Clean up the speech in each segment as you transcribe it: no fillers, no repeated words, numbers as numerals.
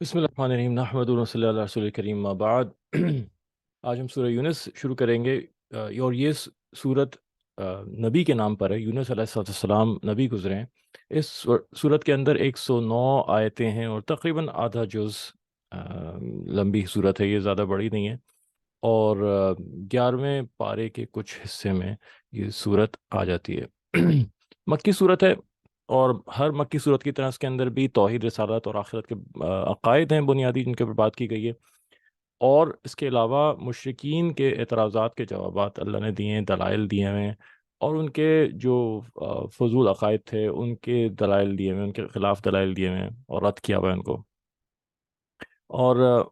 بسم اللہ الرحمن الرحیم نحمدہ و صلی اللہ علیہ رسول کریم ما بعد آج ہم سورہ یونس شروع کریں گے اور یہ سورت نبی کے نام پر ہے۔ یونس علیہ السلام نبی گزرے ہیں۔ اس سورت کے اندر 109 آیتیں ہیں اور تقریباً آدھا جز لمبی سورت ہے، یہ زیادہ بڑی نہیں ہے، اور 11ویں پارے کے کچھ حصے میں یہ سورت آ جاتی ہے۔ مکی سورت ہے، اور ہر مکی صورت کی طرح اس کے اندر بھی توحید، رسالت اور آخرت کے عقائد ہیں بنیادی، جن کے اوپر بات کی گئی ہے، اور اس کے علاوہ مشرکین کے اعتراضات کے جوابات اللہ نے دیے ہیں، دلائل دیے ہوئے ہیں، اور ان کے جو فضول عقائد تھے ان کے دلائل دیے ہوئے ہیں، ان کے خلاف دلائل دیے ہوئے ہیں اور رد کیا ہوا ہے ان کو۔ اور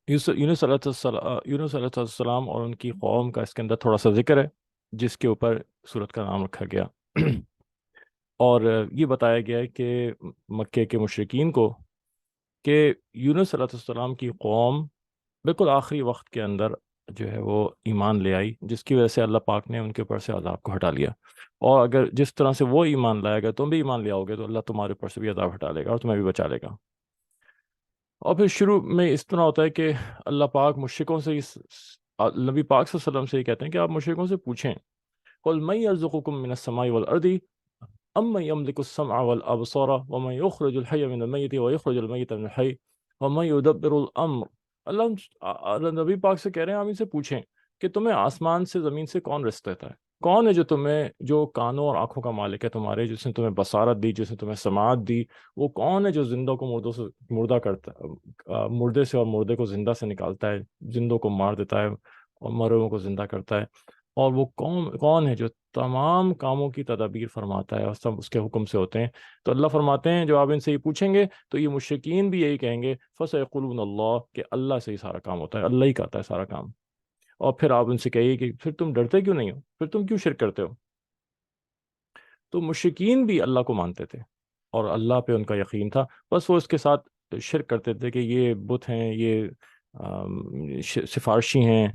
یونس علیہ السلام اور ان کی قوم کا اس کے اندر تھوڑا سا ذکر ہے، جس کے اوپر سورت کا نام رکھا گیا۔ اور یہ بتایا گیا ہے کہ مکے کے مشرکین کو کہ یونس علیہ السلام کی قوم بالکل آخری وقت کے اندر جو ہے وہ ایمان لے آئی، جس کی وجہ سے اللہ پاک نے ان کے اوپر سے عذاب کو ہٹا لیا، اور اگر جس طرح سے وہ ایمان لائے گا تم بھی ایمان لے آؤ گے تو اللہ تمہارے اوپر سے بھی عذاب ہٹا لے گا اور تمہیں بھی بچا لے گا۔ اور پھر شروع میں اس طرح ہوتا ہے کہ اللہ پاک مشرکوں سے نبی پاک صلی اللہ علیہ وسلم سے یہ کہتے ہیں کہ آپ مشرکوں سے پوچھیں، قل من يرزقكم من السماء والارض امن يملك السمع والابصار ومن يخرج الحي من الميت ويخرج الميت من الحي ومن يدبر الامر۔ اللہ نبی پاک سے کہہ رہے ہیں آپ ان سے پوچھیں کہ تمہیں آسمان سے زمین سے کون رزق دیتا ہے، کون ہے جو تمہیں، جو کانوں اور آنکھوں کا مالک ہے تمہارے، جس نے تمہیں بصارت دی، جس نے تمہیں سماعت دی، وہ کون ہے جو زندوں کو مردوں سے مردہ کرتا ہے، مردے سے اور مردے کو زندہ سے نکالتا ہے، زندوں کو مار دیتا ہے اور مرے ہوئوں کو زندہ کرتا ہے، اور وہ کون ہے جو تمام کاموں کی تدابیر فرماتا ہے اور سب اس کے حکم سے ہوتے ہیں۔ تو اللہ فرماتے ہیں جو آپ ان سے یہ پوچھیں گے تو یہ مشرکین بھی یہی کہیں گے، فَسَيَقُولُونَ اللَّهُ، کہ اللہ سے ہی سارا کام ہوتا ہے، اللہ ہی کرتا ہے سارا کام۔ اور پھر آپ ان سے کہیے کہ پھر تم ڈرتے کیوں نہیں ہو، پھر تم کیوں شرک کرتے ہو؟ تو مشرکین بھی اللہ کو مانتے تھے اور اللہ پہ ان کا یقین تھا، بس وہ اس کے ساتھ شرک کرتے تھے کہ یہ بت ہیں، یہ سفارشی ہیں،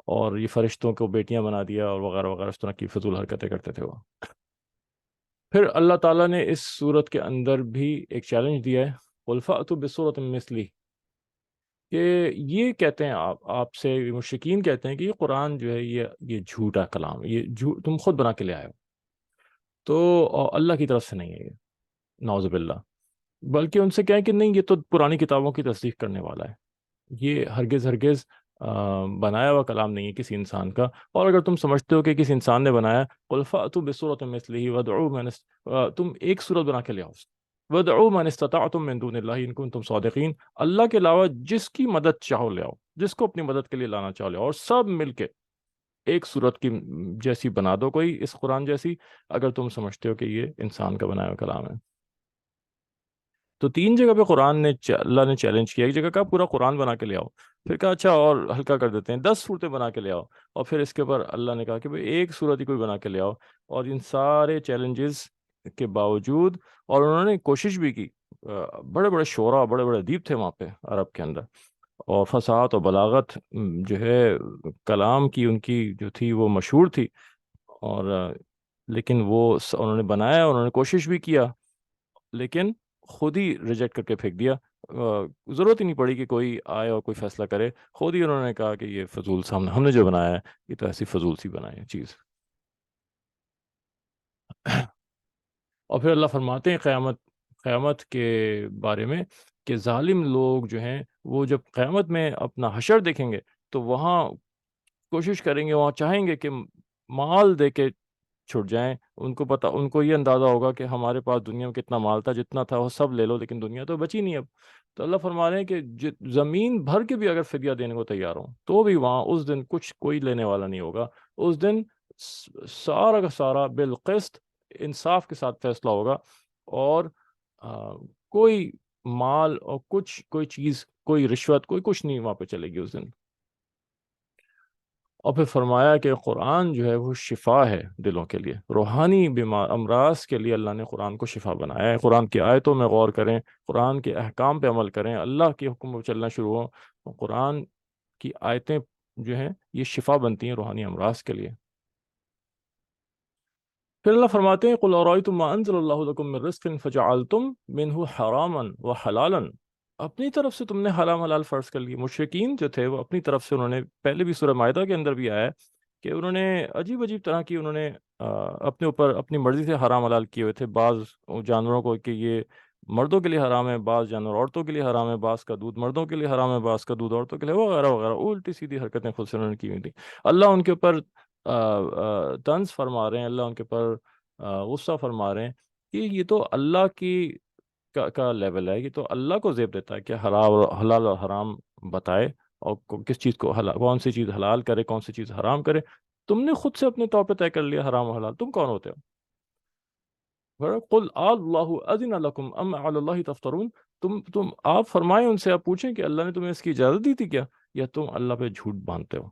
اور یہ فرشتوں کو بیٹیاں بنا دیا اور وغیرہ وغیرہ، اس طرح کی فضول حرکتیں کرتے تھے وہ۔ پھر اللہ تعالیٰ نے اس صورت کے اندر بھی ایک چیلنج دیا ہے، قُلْ فَأْتُوا بِسُورَةٍ مِّثْلِهِ، کہ یہ کہتے ہیں آپ سے مشرکین کہتے ہیں کہ یہ قرآن جو ہے یہ جھوٹا کلام، تم خود بنا کے لے آئے ہو، تو اللہ کی طرف سے نہیں ہے یہ، نعوذ باللہ۔ بلکہ ان سے کہیں کہ نہیں، یہ تو پرانی کتابوں کی تصدیق کرنے والا ہے، یہ ہرگز ہرگز بنایا ہوا کلام نہیں ہے کسی انسان کا، اور اگر تم سمجھتے ہو کہ کسی انسان نے بنایا، قُلْ فَأْتُوا بِسُورَةٍ مِّثْلِهِ وَادْعُوا تم ایک سورت بنا کے لے آؤ، وَادْعُوا مَنِ اسْتَطَعْتُم مِّن دُونِ اللَّهِ إِن كُنتُمْ صَادِقِينَ، اللہ کے علاوہ جس کی مدد چاہو لے آؤ، جس کو اپنی مدد کے لیے لانا چاہو لے آؤ، اور سب مل کے ایک سورت کی جیسی بنا دو، کوئی اس قرآن جیسی، اگر تم سمجھتے ہو کہ یہ انسان کا بنایا ہوا کلام ہے۔ تو 3 جگہ پہ قرآن نے اللہ نے چیلنج کیا، ایک جگہ کہا پورا قرآن بنا کے لے آؤ، پھر کہا اچھا اور ہلکا کر دیتے ہیں 10 صورتیں بنا کے لے آؤ، اور پھر اس کے اوپر اللہ نے کہا کہ بھئی ایک صورت ہی کوئی بنا کے لے آؤ۔ اور ان سارے چیلنجز کے باوجود، اور انہوں نے کوشش بھی کی، بڑے بڑے شعراء، بڑے بڑے ادیب تھے وہاں پہ عرب کے اندر، اور فصاحت اور بلاغت جو ہے کلام کی ان کی جو تھی وہ مشہور تھی، اور لیکن وہ انہوں نے بنایا، انہوں نے کوشش بھی کیا، لیکن خود ہی ریجیکٹ کر کے پھینک دیا۔ ضرورت ہی نہیں پڑی کہ کوئی آئے اور کوئی فیصلہ کرے، خود ہی انہوں نے کہا کہ یہ فضول ہم نے جو بنایا ہے یہ تو ایسی فضول سی بنائی ہے چیز۔ اور پھر اللہ فرماتے ہیں قیامت کے بارے میں کہ ظالم لوگ جو ہیں وہ جب قیامت میں اپنا حشر دیکھیں گے تو وہاں کوشش کریں گے، وہاں چاہیں گے کہ مال دے کے چھٹ جائیں، ان کو یہ اندازہ ہوگا کہ ہمارے پاس دنیا میں کتنا مال تھا، جتنا تھا وہ سب لے لو، لیکن دنیا تو بچی نہیں اب۔ تو اللہ فرما رہے ہیں کہ زمین بھر کے بھی اگر فدیہ دینے کو تیار ہوں تو بھی وہاں اس دن کوئی لینے والا نہیں ہوگا۔ اس دن سارا کا سارا بالقسط، انصاف کے ساتھ فیصلہ ہوگا، اور کوئی مال اور کوئی چیز، کوئی رشوت، کوئی کچھ نہیں وہاں پہ چلے گی اس دن۔ اور پھر فرمایا کہ قرآن جو ہے وہ شفا ہے دلوں کے لیے، روحانی امراض کے لیے اللہ نے قرآن کو شفا بنایا ہے۔ قرآن کی آیتوں میں غور کریں، قرآن کے احکام پہ عمل کریں، اللہ کے حکم پہ چلنا شروع ہوں، اور قرآن کی آیتیں جو ہیں یہ شفا بنتی ہیں روحانی امراض کے لیے۔ پھر اللہ فرماتے ہیں قل ارائیتم ما انزل اللہ لکم من رزق فجعلتم منہ حراما وحلالا، اپنی طرف سے تم نے حرام حلال فرض کر لیے۔ مشرکین جو تھے وہ اپنی طرف سے انہوں نے، پہلے بھی سورہ مائدہ کے اندر بھی آیا ہے کہ انہوں نے عجیب عجیب طرح کی انہوں نے اپنے اوپر اپنی مرضی سے حرام حلال کیے ہوئے تھے۔ بعض جانوروں کو کہ یہ مردوں کے لیے حرام ہے، بعض جانور عورتوں کے لیے حرام ہے، بعض کا دودھ مردوں کے لیے حرام ہے، بعض کا دودھ عورتوں کے لیے، وغیرہ وغیرہ الٹی سیدھی حرکتیں خود سے انہوں نے کی ہوئی تھیں۔ اللہ ان کے اوپر طنز فرما رہے ہیں، اللہ ان کے اوپر غصہ فرما رہے ہیں کہ یہ تو اللہ کی کا لیول ہے، یہ تو اللہ کو زیب دیتا ہے کہ حلال اور حرام بتائے، اور کس چیز کو کون سی چیز حلال کرے، کون سی چیز حرام کرے۔ تم نے خود سے اپنے طور پہ طے کر لیا حرام و حلال، تم کون ہوتے ہو؟ قل اللہ اذن لکم ام علی اللہ تفترون، آپ فرمائیں ان سے، آپ پوچھیں کہ اللہ نے تمہیں اس کی اجازت دی تھی کیا، یا تم اللہ پہ جھوٹ باندھتے ہو؟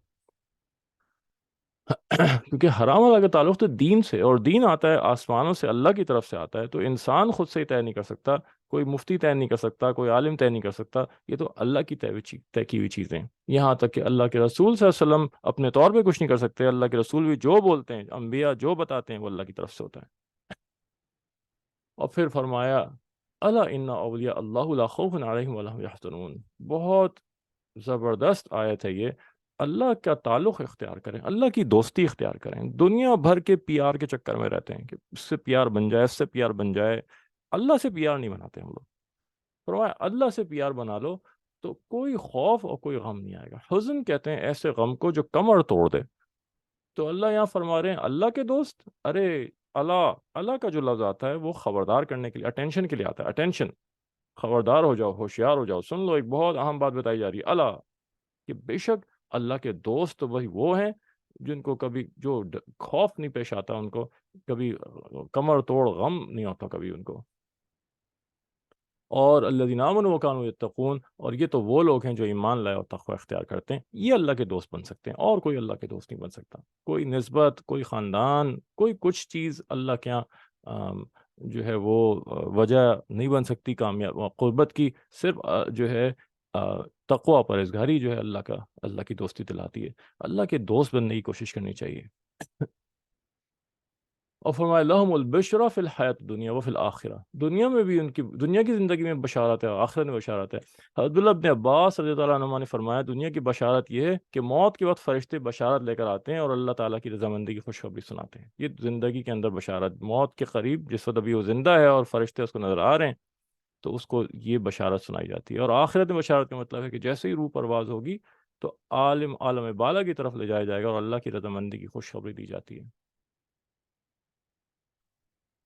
کیونکہ حرام حلال کا تعلق تو دین سے، اور دین آتا ہے آسمانوں سے، اللہ کی طرف سے آتا ہے، تو انسان خود سے ہی طے نہیں کر سکتا، کوئی مفتی طے نہیں کر سکتا، کوئی عالم طے نہیں کر سکتا، یہ تو اللہ کی طے کی ہوئی چیزیں ہیں۔ یہاں تک کہ اللہ کے رسول صلی اللہ علیہ وسلم اپنے طور پہ کچھ نہیں کر سکتے، اللہ کے رسول بھی جو بولتے ہیں، انبیاء جو بتاتے ہیں، وہ اللہ کی طرف سے ہوتا ہے۔ اور پھر فرمایا الا ان اولیاء اللہ لا خوف علیہم ولا هم یحزنون، بہت زبردست آیت ہے یہ۔ اللہ کا تعلق اختیار کریں، اللہ کی دوستی اختیار کریں، دنیا بھر کے پی آر کے چکر میں رہتے ہیں کہ اس سے پی آر بن جائے، اس سے پی آر بن جائے، اللہ سے پی آر نہیں بناتے ہم لوگ۔ فرمایا اللہ سے پی آر بنا لو تو کوئی خوف اور کوئی غم نہیں آئے گا۔ حزن کہتے ہیں ایسے غم کو جو کمر توڑ دے، تو اللہ یہاں فرما رہے ہیں اللہ کے دوست، ارے اللہ، اللہ کا جو لفظ آتا ہے وہ خبردار کرنے کے لیے، اٹینشن کے لیے آتا ہے، اٹینشن، خبردار ہو جاؤ، ہوشیار ہو جاؤ، سن لو، ایک بہت اہم بات بتائی جا رہی ہے، اللہ کہ بے شک اللہ کے دوست وہی وہ ہیں جن کو کبھی جو خوف نہیں پیش آتا، ان کو کبھی کمر توڑ غم نہیں ہوتا کبھی ان کو، اور الذین آمنوا وکانوا یتقون، اور یہ تو وہ لوگ ہیں جو ایمان لائے اور تقوی اختیار کرتے ہیں، یہ اللہ کے دوست بن سکتے ہیں، اور کوئی اللہ کے دوست نہیں بن سکتا۔ کوئی نسبت، کوئی خاندان، کوئی کچھ چیز اللہ کے یہاں جو ہے وہ وجہ نہیں بن سکتی کامیاب قربت کی، صرف جو ہے تقوی پرہیزگاری جو ہے اللہ کی دوستی دلاتی ہے۔ اللہ کے دوست بننے کی کوشش کرنی چاہیے۔ اور فرمایا لہم البشرا فی الحیات دنیا و فی الآخرہ، دنیا میں بھی ان کی دنیا کی زندگی میں بشارت ہے، اور آخرت میں بشارت ہے۔ عبداللہ ابن عباس رضی اللہ عنہما نے فرمایا دنیا کی بشارت یہ ہے کہ موت کے وقت فرشتے بشارت لے کر آتے ہیں اور اللہ تعالیٰ کی رضامندی کی خوشخبری سناتے ہیں۔ یہ زندگی کے اندر بشارت، موت کے قریب جس وقت ابھی وہ زندہ ہے اور فرشتے اس کو نظر آ رہے ہیں تو اس کو یہ بشارت سنائی جاتی ہے۔ اور آخرت میں بشارت کا مطلب ہے کہ جیسے ہی روح پرواز ہوگی تو عالم بالا کی طرف لے جایا جائے گا اور اللہ کی رضامندی کی خوشخبری دی جاتی ہے۔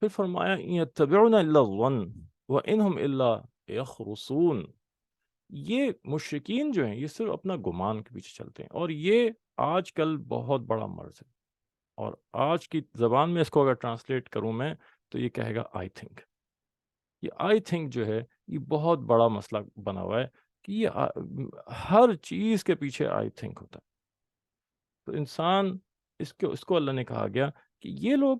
پھر فرمایا إِن يَتَّبِعُونَ إِلَّا الظَّنَّ وَإِنْ هُمْ إِلَّا يَخْرُصُونَ، یہ مشرکین جو ہیں یہ صرف اپنا گمان کے پیچھے چلتے ہیں، اور یہ آج کل بہت بڑا مرض ہے، اور آج کی زبان میں اس کو اگر ٹرانسلیٹ کروں میں تو یہ کہے گا آئی تھنک۔ یہ آئی تھنک جو ہے یہ بہت بڑا مسئلہ بنا ہوا ہے کہ یہ ہر چیز کے پیچھے آئی تھنک ہوتا ہے۔ تو انسان اس کو اللہ نے کہا گیا کہ یہ لوگ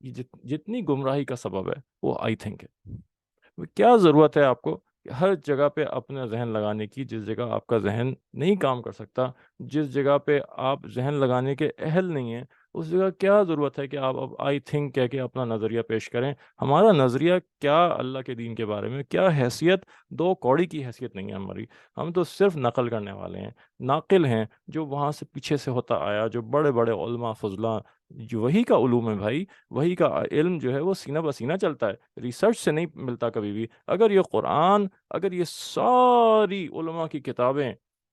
یہ جتنی گمراہی کا سبب ہے وہ آئی تھنک ہے۔ کیا ضرورت ہے آپ کو کہ ہر جگہ پہ اپنا ذہن لگانے کی، جس جگہ آپ کا ذہن نہیں کام کر سکتا، جس جگہ پہ آپ ذہن لگانے کے اہل نہیں ہیں، اس جگہ کیا ضرورت ہے کہ آپ اب آئی تھنک کہہ کے اپنا نظریہ پیش کریں؟ ہمارا نظریہ کیا اللہ کے دین کے بارے میں، کیا حیثیت، دو کوڑی کی حیثیت نہیں ہے ہماری، ہم تو صرف نقل کرنے والے ہیں، ناقل ہیں، جو وہاں سے پیچھے سے ہوتا آیا، جو بڑے بڑے علماء فضلاء، جو وہی کا علوم ہے بھائی، وہی کا علم جو ہے وہ سینہ بسینہ چلتا ہے، ریسرچ سے نہیں ملتا کبھی بھی۔ اگر یہ قرآن، اگر یہ ساری علماء کی کتابیں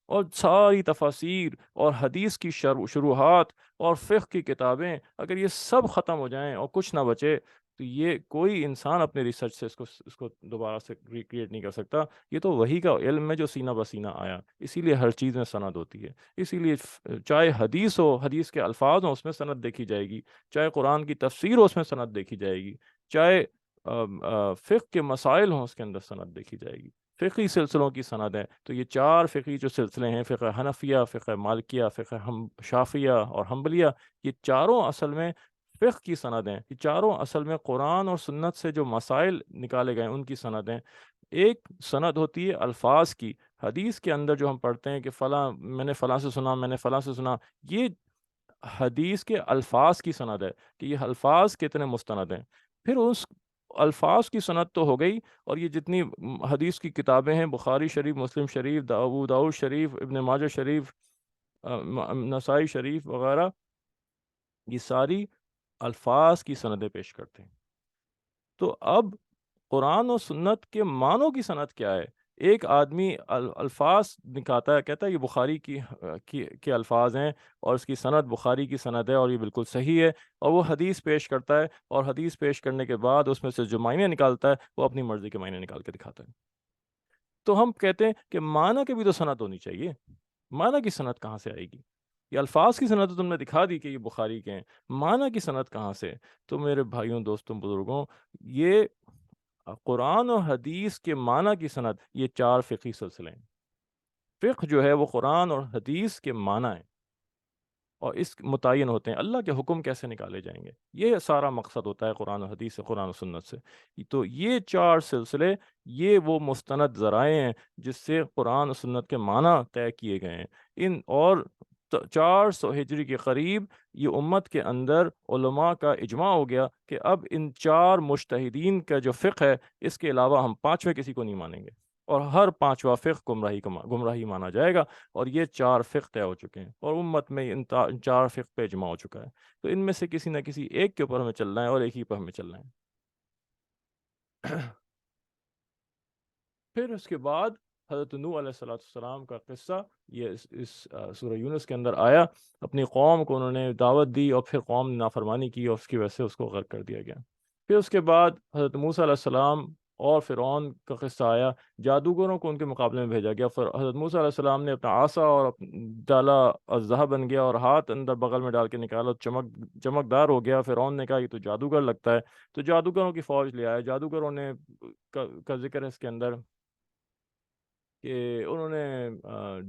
اور ساری تفاسیر اور حدیث کی شروحات اور فقہ کی کتابیں، اگر یہ سب ختم ہو جائیں اور کچھ نہ بچے، تو یہ کوئی انسان اپنے ریسرچ سے اس کو دوبارہ سے ریکریٹ نہیں کر سکتا۔ یہ تو وہی کا علم ہے جو سینہ بسینہ آیا، اسی لیے ہر چیز میں سند ہوتی ہے، اسی لیے چاہے حدیث ہو، حدیث کے الفاظ ہوں، اس میں سند دیکھی جائے گی، چاہے قرآن کی تفسیر ہو، اس میں سند دیکھی جائے گی، چاہے فقہ کے مسائل ہوں، اس کے اندر سند دیکھی جائے گی، فقہی سلسلوں کی سند ہے۔ تو یہ چار فقہی جو سلسلے ہیں، فقہ حنفیہ، فقہ مالکیہ، فقہ شافعیہ اور حنبلیہ، یہ چاروں اصل میں فقہ کی سند ہیں، یہ چاروں اصل میں قرآن اور سنت سے جو مسائل نکالے گئے ان کی سند ہیں۔ ایک سند ہوتی ہے الفاظ کی، حدیث کے اندر جو ہم پڑھتے ہیں کہ فلاں میں نے فلاں سے سنا، میں نے فلاں سے سنا، یہ حدیث کے الفاظ کی سند ہے کہ یہ الفاظ کتنے مستند ہیں، پھر اس الفاظ کی سند تو ہو گئی، اور یہ جتنی حدیث کی کتابیں ہیں، بخاری شریف، مسلم شریف، ابو داؤد شریف، ابن ماجہ شریف، نسائی شریف وغیرہ، یہ ساری الفاظ کی سندیں پیش کرتے ہیں۔ تو اب قرآن و سنت کے معنوں کی سند کیا ہے؟ ایک آدمی الفاظ نکالتا ہے، کہتا ہے یہ بخاری کے الفاظ ہیں اور اس کی سند بخاری کی سند ہے اور یہ بالکل صحیح ہے، اور وہ حدیث پیش کرتا ہے، اور حدیث پیش کرنے کے بعد اس میں سے جو معنی نکالتا ہے وہ اپنی مرضی کے معنی نکال کے دکھاتا ہے۔ تو ہم کہتے ہیں کہ معنی کی بھی تو سند ہونی چاہیے، معنی کی سند کہاں سے آئے گی؟ یہ الفاظ کی سند تو تم نے دکھا دی کہ یہ بخاری کے ہیں، معنی کی سند کہاں سے؟ تو میرے بھائیوں، دوستوں، بزرگوں، یہ قرآن و حدیث کے معنی کی سند، یہ 4 فقہی سلسلے ہیں۔ فقہ جو ہے وہ قرآن اور حدیث کے معنی ہیں، اور اس متعین ہوتے ہیں اللہ کے حکم کیسے نکالے جائیں گے، یہ سارا مقصد ہوتا ہے قرآن و حدیث سے، قرآن و سنت سے۔ تو یہ 4 سلسلے، یہ وہ مستند ذرائع ہیں جس سے قرآن و سنت کے معنی طے کیے گئے ہیں۔ ان اور 400 ہجری کے قریب یہ امت کے اندر علماء کا اجماع ہو گیا کہ اب ان 4 مجتہدین کا جو فقہ ہے، اس کے علاوہ ہم 5ویں کسی کو نہیں مانیں گے، اور ہر 5واں فقہ گمراہی مانا جائے گا، اور یہ 4 فقہ طے ہو چکے ہیں، اور امت میں ان 4 فقہ پہ اجماع ہو چکا ہے۔ تو ان میں سے کسی نہ کسی ایک کے اوپر ہمیں چلنا ہے، اور ایک ہی پر ہمیں چلنا ہے۔ پھر اس کے بعد حضرت نوح علیہ السلام کا قصہ، یہ اس سورہ یونس کے اندر آیا۔ اپنی قوم کو انہوں نے دعوت دی، اور پھر قوم نے نافرمانی کی، اور اس کی وجہ سے اس کو غرق کر دیا گیا۔ پھر اس کے بعد حضرت موسیٰ علیہ السلام اور فرعون کا قصہ آیا، جادوگروں کو ان کے مقابلے میں بھیجا گیا۔ حضرت موسیٰ علیہ السلام نے اپنا عصا اور ڈالا، اژدہا بن گیا، اور ہاتھ اندر بغل میں ڈال کے نکالا، چمکدار ہو گیا۔ فرعون نے کہا یہ تو جادوگر لگتا ہے، تو جادوگروں کی فوج لے آیا۔ جادوگروں نے کا ذکر ہے اس کے اندر کہ انہوں نے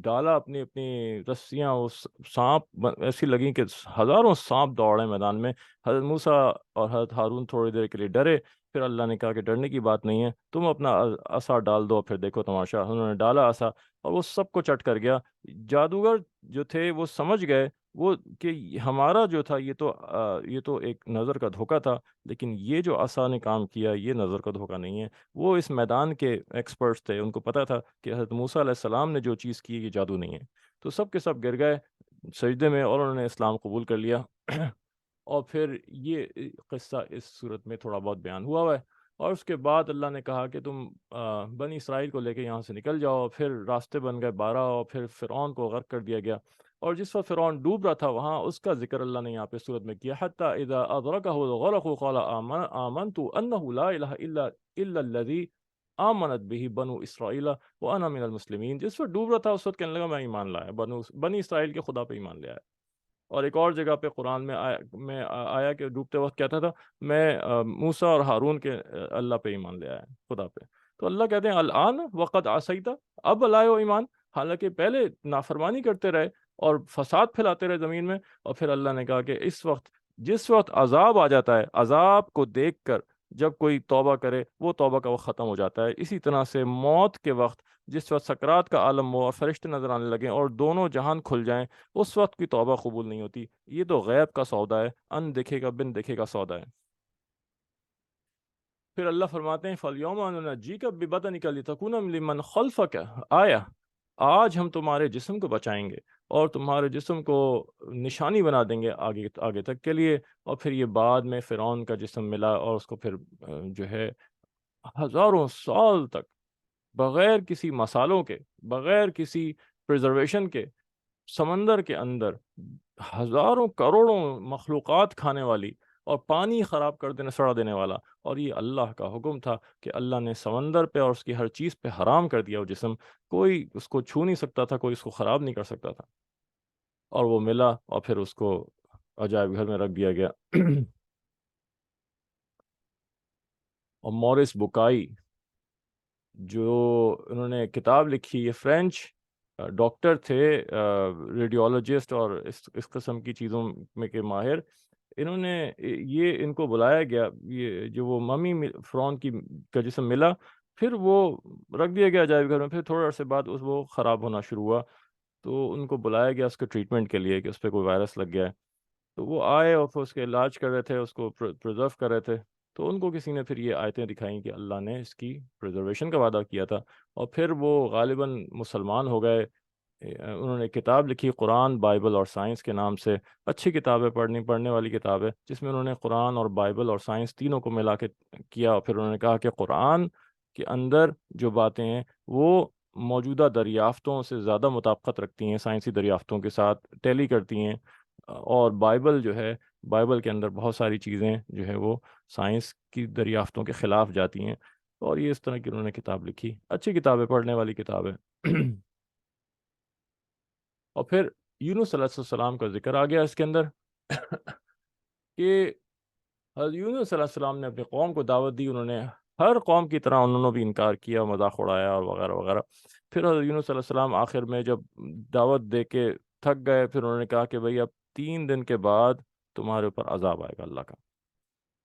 ڈالا اپنی رسیاں، اس سانپ ایسی لگیں کہ ہزاروں سانپ دوڑے میدان میں۔ حضرت موسیٰ اور حضرت ہارون تھوڑی دیر کے لیے ڈرے، پھر اللہ نے کہا کہ ڈرنے کی بات نہیں ہے، تم اپنا عصا ڈال دو، پھر دیکھو تماشا۔ انہوں نے ڈالا عصا، اور وہ سب کو چٹ کر گیا۔ جادوگر جو تھے وہ سمجھ گئے وہ کہ ہمارا جو تھا یہ تو ایک نظر کا دھوکہ تھا، لیکن یہ جو عصا نے کام کیا یہ نظر کا دھوکہ نہیں ہے۔ وہ اس میدان کے ایکسپرٹس تھے، ان کو پتہ تھا کہ حضرت موسیٰ علیہ السلام نے جو چیز کی یہ جادو نہیں ہے۔ تو سب کے سب گر گئے سجدے میں، اور انہوں نے اسلام قبول کر لیا۔ اور پھر یہ قصہ اس صورت میں تھوڑا بہت بیان ہوا ہے۔ اور اس کے بعد اللہ نے کہا کہ تم بنی اسرائیل کو لے کے یہاں سے نکل جاؤ۔ پھر راستے بن گئے 12، اور پھر فرعون کو غرق کر دیا گیا۔ اور جس وقت فرعون ڈوب رہا تھا وہاں اس کا ذکر اللہ نے یہاں پہ صورت میں کیا، حتی اذا ادرکہ الغرق قال آمنت انہ لا الہ الا الذی آمنت به بنو اسرائیل وانا من المسلمین۔ جس وقت ڈوب رہا تھا اس وقت کہنے لگا میں ایمان لایا، بنی اسرائیل کے خدا پہ ایمان لے آیا۔ اور ایک اور جگہ پہ قرآن میں آیا کہ ڈوبتے وقت کہتا تھا میں موسیٰ اور ہارون کے اللہ پہ ایمان لے آیا، خدا پہ۔ تو اللہ کہتے ہیں الآن وقد عصیت، اب لائے ہو ایمان، حالانکہ پہلے نافرمانی کرتے رہے اور فساد پھیلاتے رہے زمین میں۔ اور پھر اللہ نے کہا کہ جس وقت عذاب آ جاتا ہے، عذاب کو دیکھ کر جب کوئی توبہ کرے وہ توبہ کا وقت ختم ہو جاتا ہے۔ اسی طرح سے موت کے وقت، جس وقت سکرات کا عالم ہو اور فرشتے نظر آنے لگیں اور دونوں جہان کھل جائیں، اس وقت کی توبہ قبول نہیں ہوتی۔ یہ تو غیب کا سودا ہے، ان دیکھے گا بن دیکھے کا سودا ہے۔ پھر اللہ فرماتے ہیں فَالْيَوْمَ نُنَجِّيكَ بِبَدَنِكَ لِتَكُونَ لِمَنْ خَلْفَكَ آیَةً، آج ہم تمہارے جسم کو بچائیں گے اور تمہارے جسم کو نشانی بنا دیں گے آگے تک کے لیے۔ اور پھر یہ بعد میں فرعون کا جسم ملا، اور اس کو پھر جو ہے ہزاروں سال تک بغیر کسی مسالوں کے، بغیر کسی پریزرویشن کے، سمندر کے اندر ہزاروں کروڑوں مخلوقات کھانے والی اور پانی خراب کر دینے، سڑا دینے والا، اور یہ اللہ کا حکم تھا کہ اللہ نے سمندر پہ اور اس کی ہر چیز پہ حرام کر دیا وہ جسم، کوئی اس کو چھو نہیں سکتا تھا، کوئی اس کو خراب نہیں کر سکتا تھا۔ اور وہ ملا، اور پھر اس کو عجائب گھر میں رکھ دیا گیا۔ اور مورس بکائی جو انہوں نے کتاب لکھی، یہ فرینچ ڈاکٹر تھے، ریڈیولوجسٹ اور اس قسم کی چیزوں میں کے ماہر۔ انہوں نے ان کو بلایا گیا، یہ جو وہ ممی فرعون کا جسم ملا، پھر وہ رکھ دیا گیا عجائب گھر میں۔ پھر تھوڑے عرصے بعد وہ خراب ہونا شروع ہوا، تو ان کو بلایا گیا اس کے ٹریٹمنٹ کے لیے کہ اس پہ کوئی وائرس لگ گیا ہے۔ تو وہ آئے اور پھر اس کے علاج کر رہے تھے، اس کو پرزرو کر رہے تھے، تو ان کو کسی نے پھر یہ آیتیں دکھائیں کہ اللہ نے اس کی پرزرویشن کا وعدہ کیا تھا، اور پھر وہ غالباً مسلمان ہو گئے۔ انہوں نے کتاب لکھی قرآن، بائبل اور سائنس کے نام سے، اچھی کتاب ہے، پڑھنے والی کتاب ہے، جس میں انہوں نے قرآن اور بائبل اور سائنس تینوں کو ملا کے کیا، اور پھر انہوں نے کہا کہ قرآن کے اندر جو باتیں ہیں وہ موجودہ دریافتوں سے زیادہ مطابقت رکھتی ہیں، سائنسی دریافتوں کے ساتھ ٹیلی کرتی ہیں، اور بائبل جو ہے، بائبل کے اندر بہت ساری چیزیں جو ہے وہ سائنس کی دریافتوں کے خلاف جاتی ہیں، اور یہ اس طرح کی انہوں نے کتاب لکھی، اچھی کتاب ہے، پڑھنے والی کتاب ہے۔ اور پھر یونس علیہ السلام کا ذکر آ گیا اس کے اندر کہ حضرت یونس علیہ السلام نے اپنی قوم کو دعوت دی، انہوں نے ہر قوم کی طرح انہوں نے بھی انکار کیا، مذاق اڑایا اور وغیرہ وغیرہ۔ پھر حضرت یونس علیہ السلام آخر میں جب دعوت دے کے تھک گئے، پھر انہوں نے کہا کہ بھئی اب 3 دن کے بعد تمہارے اوپر عذاب آئے گا اللہ کا،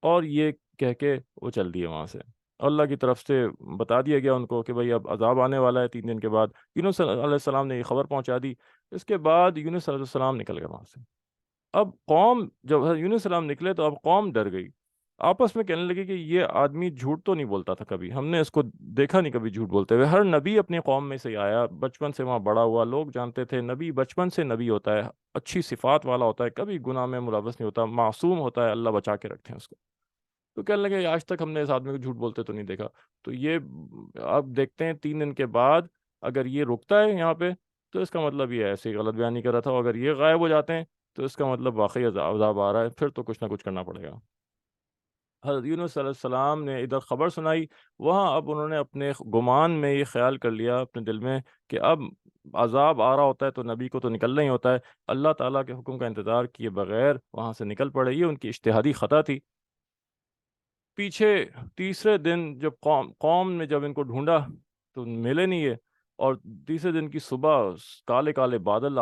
اور یہ کہہ کے وہ چل دیے وہاں سے، اللہ کی طرف سے بتا دیا گیا ان کو کہ بھئی اب عذاب آنے والا ہے 3 دن کے بعد۔ یونس علیہ السلام نے یہ خبر پہنچا دی، اس کے بعد یونس علیہ السلام نکل گئے وہاں سے۔ اب قوم جب حضرت یونس السلام نکلے تو اب قوم ڈر گئی، آپس میں کہنے لگی کہ یہ آدمی جھوٹ تو نہیں بولتا تھا کبھی، ہم نے اس کو دیکھا نہیں کبھی جھوٹ بولتے ہوئے، ہر نبی اپنی قوم میں سے ہی آیا، بچپن سے وہاں بڑا ہوا، لوگ جانتے تھے نبی بچپن سے نبی ہوتا ہے، اچھی صفات والا ہوتا ہے، کبھی گناہ میں ملوث نہیں ہوتا، معصوم ہوتا ہے، اللہ بچا کے رکھتے ہیں اس کو۔ تو کہنے لگے آج تک ہم نے اس آدمی کو جھوٹ بولتے تو نہیں دیکھا، تو یہ اب دیکھتے ہیں 3 دن کے بعد اگر یہ رکتا ہے یہاں پہ تو اس کا مطلب یہ ایسے ہی غلط بیانی کر رہا تھا، اگر یہ غائب ہو جاتے ہیں تو اس کا مطلب واقعی عذاب آ رہا ہے، پھر تو کچھ نہ کچھ کرنا پڑے گا۔ حضرت یونس علیہ السلام نے ادھر خبر سنائی، وہاں اب انہوں نے اپنے گمان میں یہ خیال کر لیا اپنے دل میں کہ اب عذاب آ رہا ہوتا ہے تو نبی کو تو نکلنا ہی ہوتا ہے، اللہ تعالیٰ کے حکم کا انتظار کیے بغیر وہاں سے نکل پڑے، یہ ان کی اجتہادی خطا تھی۔ پیچھے تیسرے دن جب قوم نے جب ان کو ڈھونڈا تو ملے نہیں یہ، اور تیسرے دن کی صبح کالے کالے بادل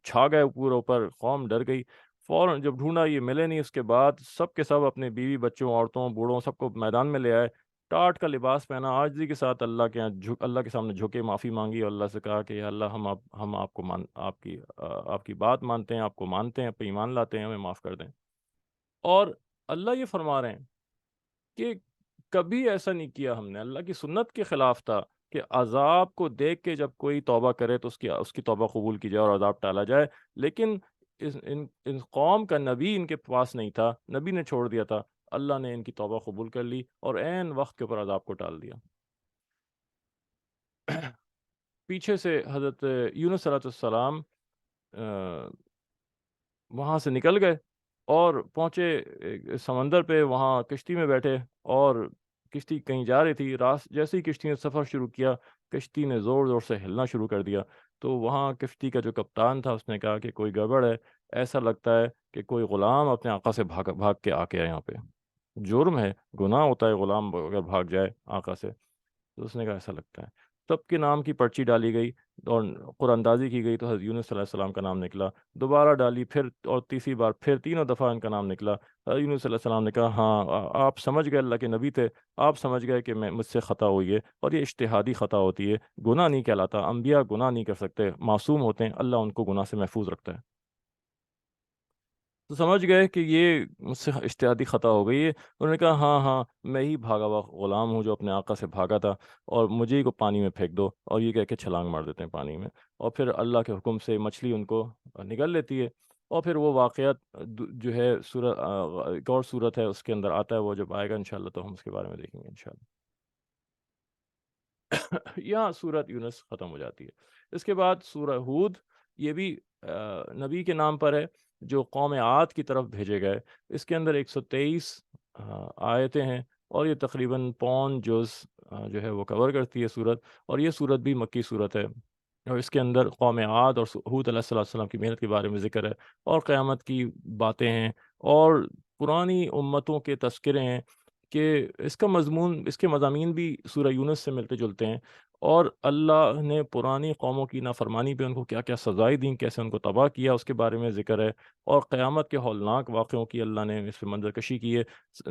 چھا گئے پورے اوپر، قوم ڈر گئی، فوراً جب ڈھونڈا یہ ملے نہیں، اس کے بعد سب کے سب اپنے بیوی بچوں عورتوں بوڑھوں سب کو میدان میں لے آئے، ٹاٹ کا لباس پہنا، عاجزی کے ساتھ اللہ کے اللہ کے سامنے جھکے معافی مانگی، اور اللہ سے کہا کہ یا اللہ ہم آپ کو آپ کی بات مانتے ہیں، آپ کو مانتے ہیں، پہ ایمان لاتے ہیں، ہمیں معاف کر دیں۔ اور اللہ یہ فرما رہے ہیں کہ کبھی ایسا نہیں کیا ہم نے، اللہ کی سنت کے خلاف تھا کہ عذاب کو دیکھ کے جب کوئی توبہ کرے تو اس کی توبہ قبول کی جائے اور عذاب ٹالا جائے، لیکن ان قوم کا نبی ان کے پاس نہیں تھا، نبی نے چھوڑ دیا تھا، اللہ نے ان کی توبہ قبول کر لی اور عین وقت کے اوپر عذاب کو ٹال دیا۔ پیچھے سے حضرت یونس علیہ السلام وہاں سے نکل گئے اور پہنچے ایک سمندر پہ، وہاں کشتی میں بیٹھے، اور کشتی کہیں جا رہی تھی، جیسے ہی کشتی نے سفر شروع کیا، کشتی نے زور زور سے ہلنا شروع کر دیا، تو وہاں کشتی کا جو کپتان تھا اس نے کہا کہ کوئی گڑبڑ ہے، ایسا لگتا ہے کہ کوئی غلام اپنے آقا سے بھاگ کے آ کے یہاں پہ، جرم ہے، گناہ ہوتا ہے غلام اگر بھاگ جائے آقا سے، تو اس نے کہا ایسا لگتا ہے، سب کے نام کی پرچی ڈالی گئی اور قرآن اندازی کی گئی، تو حضرت یونس صلی اللہ علیہ وسلم کا نام نکلا، دوبارہ ڈالی پھر، اور تیسری بار پھر، تینوں دفعہ ان کا نام نکلا۔ حضرت یونس صلی اللہ علیہ وسلم نے کہا ہاں آپ سمجھ گئے، اللہ کے نبی تھے، آپ سمجھ گئے کہ مجھ سے خطا ہوئی ہے، اور یہ اجتہادی خطا ہوتی ہے، گناہ نہیں کہلاتا، انبیاء گناہ نہیں کر سکتے، معصوم ہوتے ہیں، اللہ ان کو گناہ سے محفوظ رکھتا ہے۔ تو سمجھ گئے کہ یہ مجھ سے اجتہادی خطا ہو گئی ہے، انہوں نے کہا ہاں ہاں میں ہی بھاگا ہوا غلام ہوں جو اپنے آقا سے بھاگا تھا، اور مجھے ہی کو پانی میں پھینک دو، اور یہ کہہ کے چھلانگ مار دیتے ہیں پانی میں، اور پھر اللہ کے حکم سے مچھلی ان کو نگل لیتی ہے، اور پھر وہ واقعات جو ہے ایک اور صورت ہے اس کے اندر آتا ہے، وہ جب آئے گا انشاءاللہ تو ہم اس کے بارے میں دیکھیں گے انشاءاللہ۔ یہاں سورت یونس ختم ہو جاتی ہے۔ اس کے بعد سورہ ہود، یہ بھی نبی کے نام پر ہے جو قوم عاد کی طرف بھیجے گئے، اس کے اندر 123 آیتیں ہیں، اور یہ تقریباً پون جز جو ہے وہ کور کرتی ہے سورت، اور یہ سورت بھی مکی سورت ہے، اور اس کے اندر قوم عاد اور ہود علیہ السلام کی محنت کے بارے میں ذکر ہے، اور قیامت کی باتیں ہیں، اور پرانی امتوں کے تذکرے ہیں، کہ اس کا مضمون، اس کے مضامین بھی سورہ یونس سے ملتے جلتے ہیں، اور اللہ نے پرانی قوموں کی نافرمانی پہ ان کو کیا کیا سزائیں دیں، کیسے ان کو تباہ کیا، اس کے بارے میں ذکر ہے، اور قیامت کے ہولناک واقعوں کی اللہ نے اس پہ منظر کشی کی ہے۔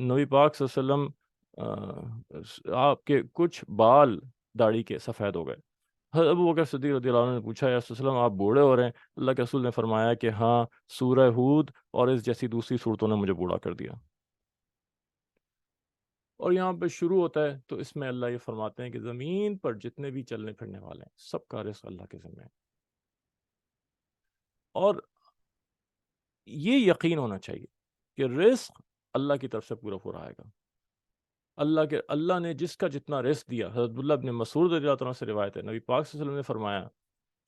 نبی پاک صلی اللہ علیہ وسلم آپ کے کچھ بال داڑھی کے سفید ہو گئے، حضرت ابو بکر صدیق رضی اللہ عنہ نے پوچھا، یا رسول اللہ وسلم آپ بوڑھے ہو رہے ہیں؟ اللہ کے رسول نے فرمایا کہ ہاں، سورہ ہود اور اس جیسی دوسری صورتوں نے مجھے بوڑھا کر دیا۔ اور یہاں پہ شروع ہوتا ہے تو اس میں اللہ یہ فرماتے ہیں کہ زمین پر جتنے بھی چلنے پھرنے والے ہیں سب کا رزق اللہ کے ذمہ ہے، اور یہ یقین ہونا چاہیے کہ رزق اللہ کی طرف سے پورا پورا آئے گا۔ اللہ نے جس کا جتنا رزق دیا، حضرت عبداللہ ابن مسعود رضی اللہ عنہ سے روایت ہے، نبی پاک صلی اللہ علیہ وسلم نے فرمایا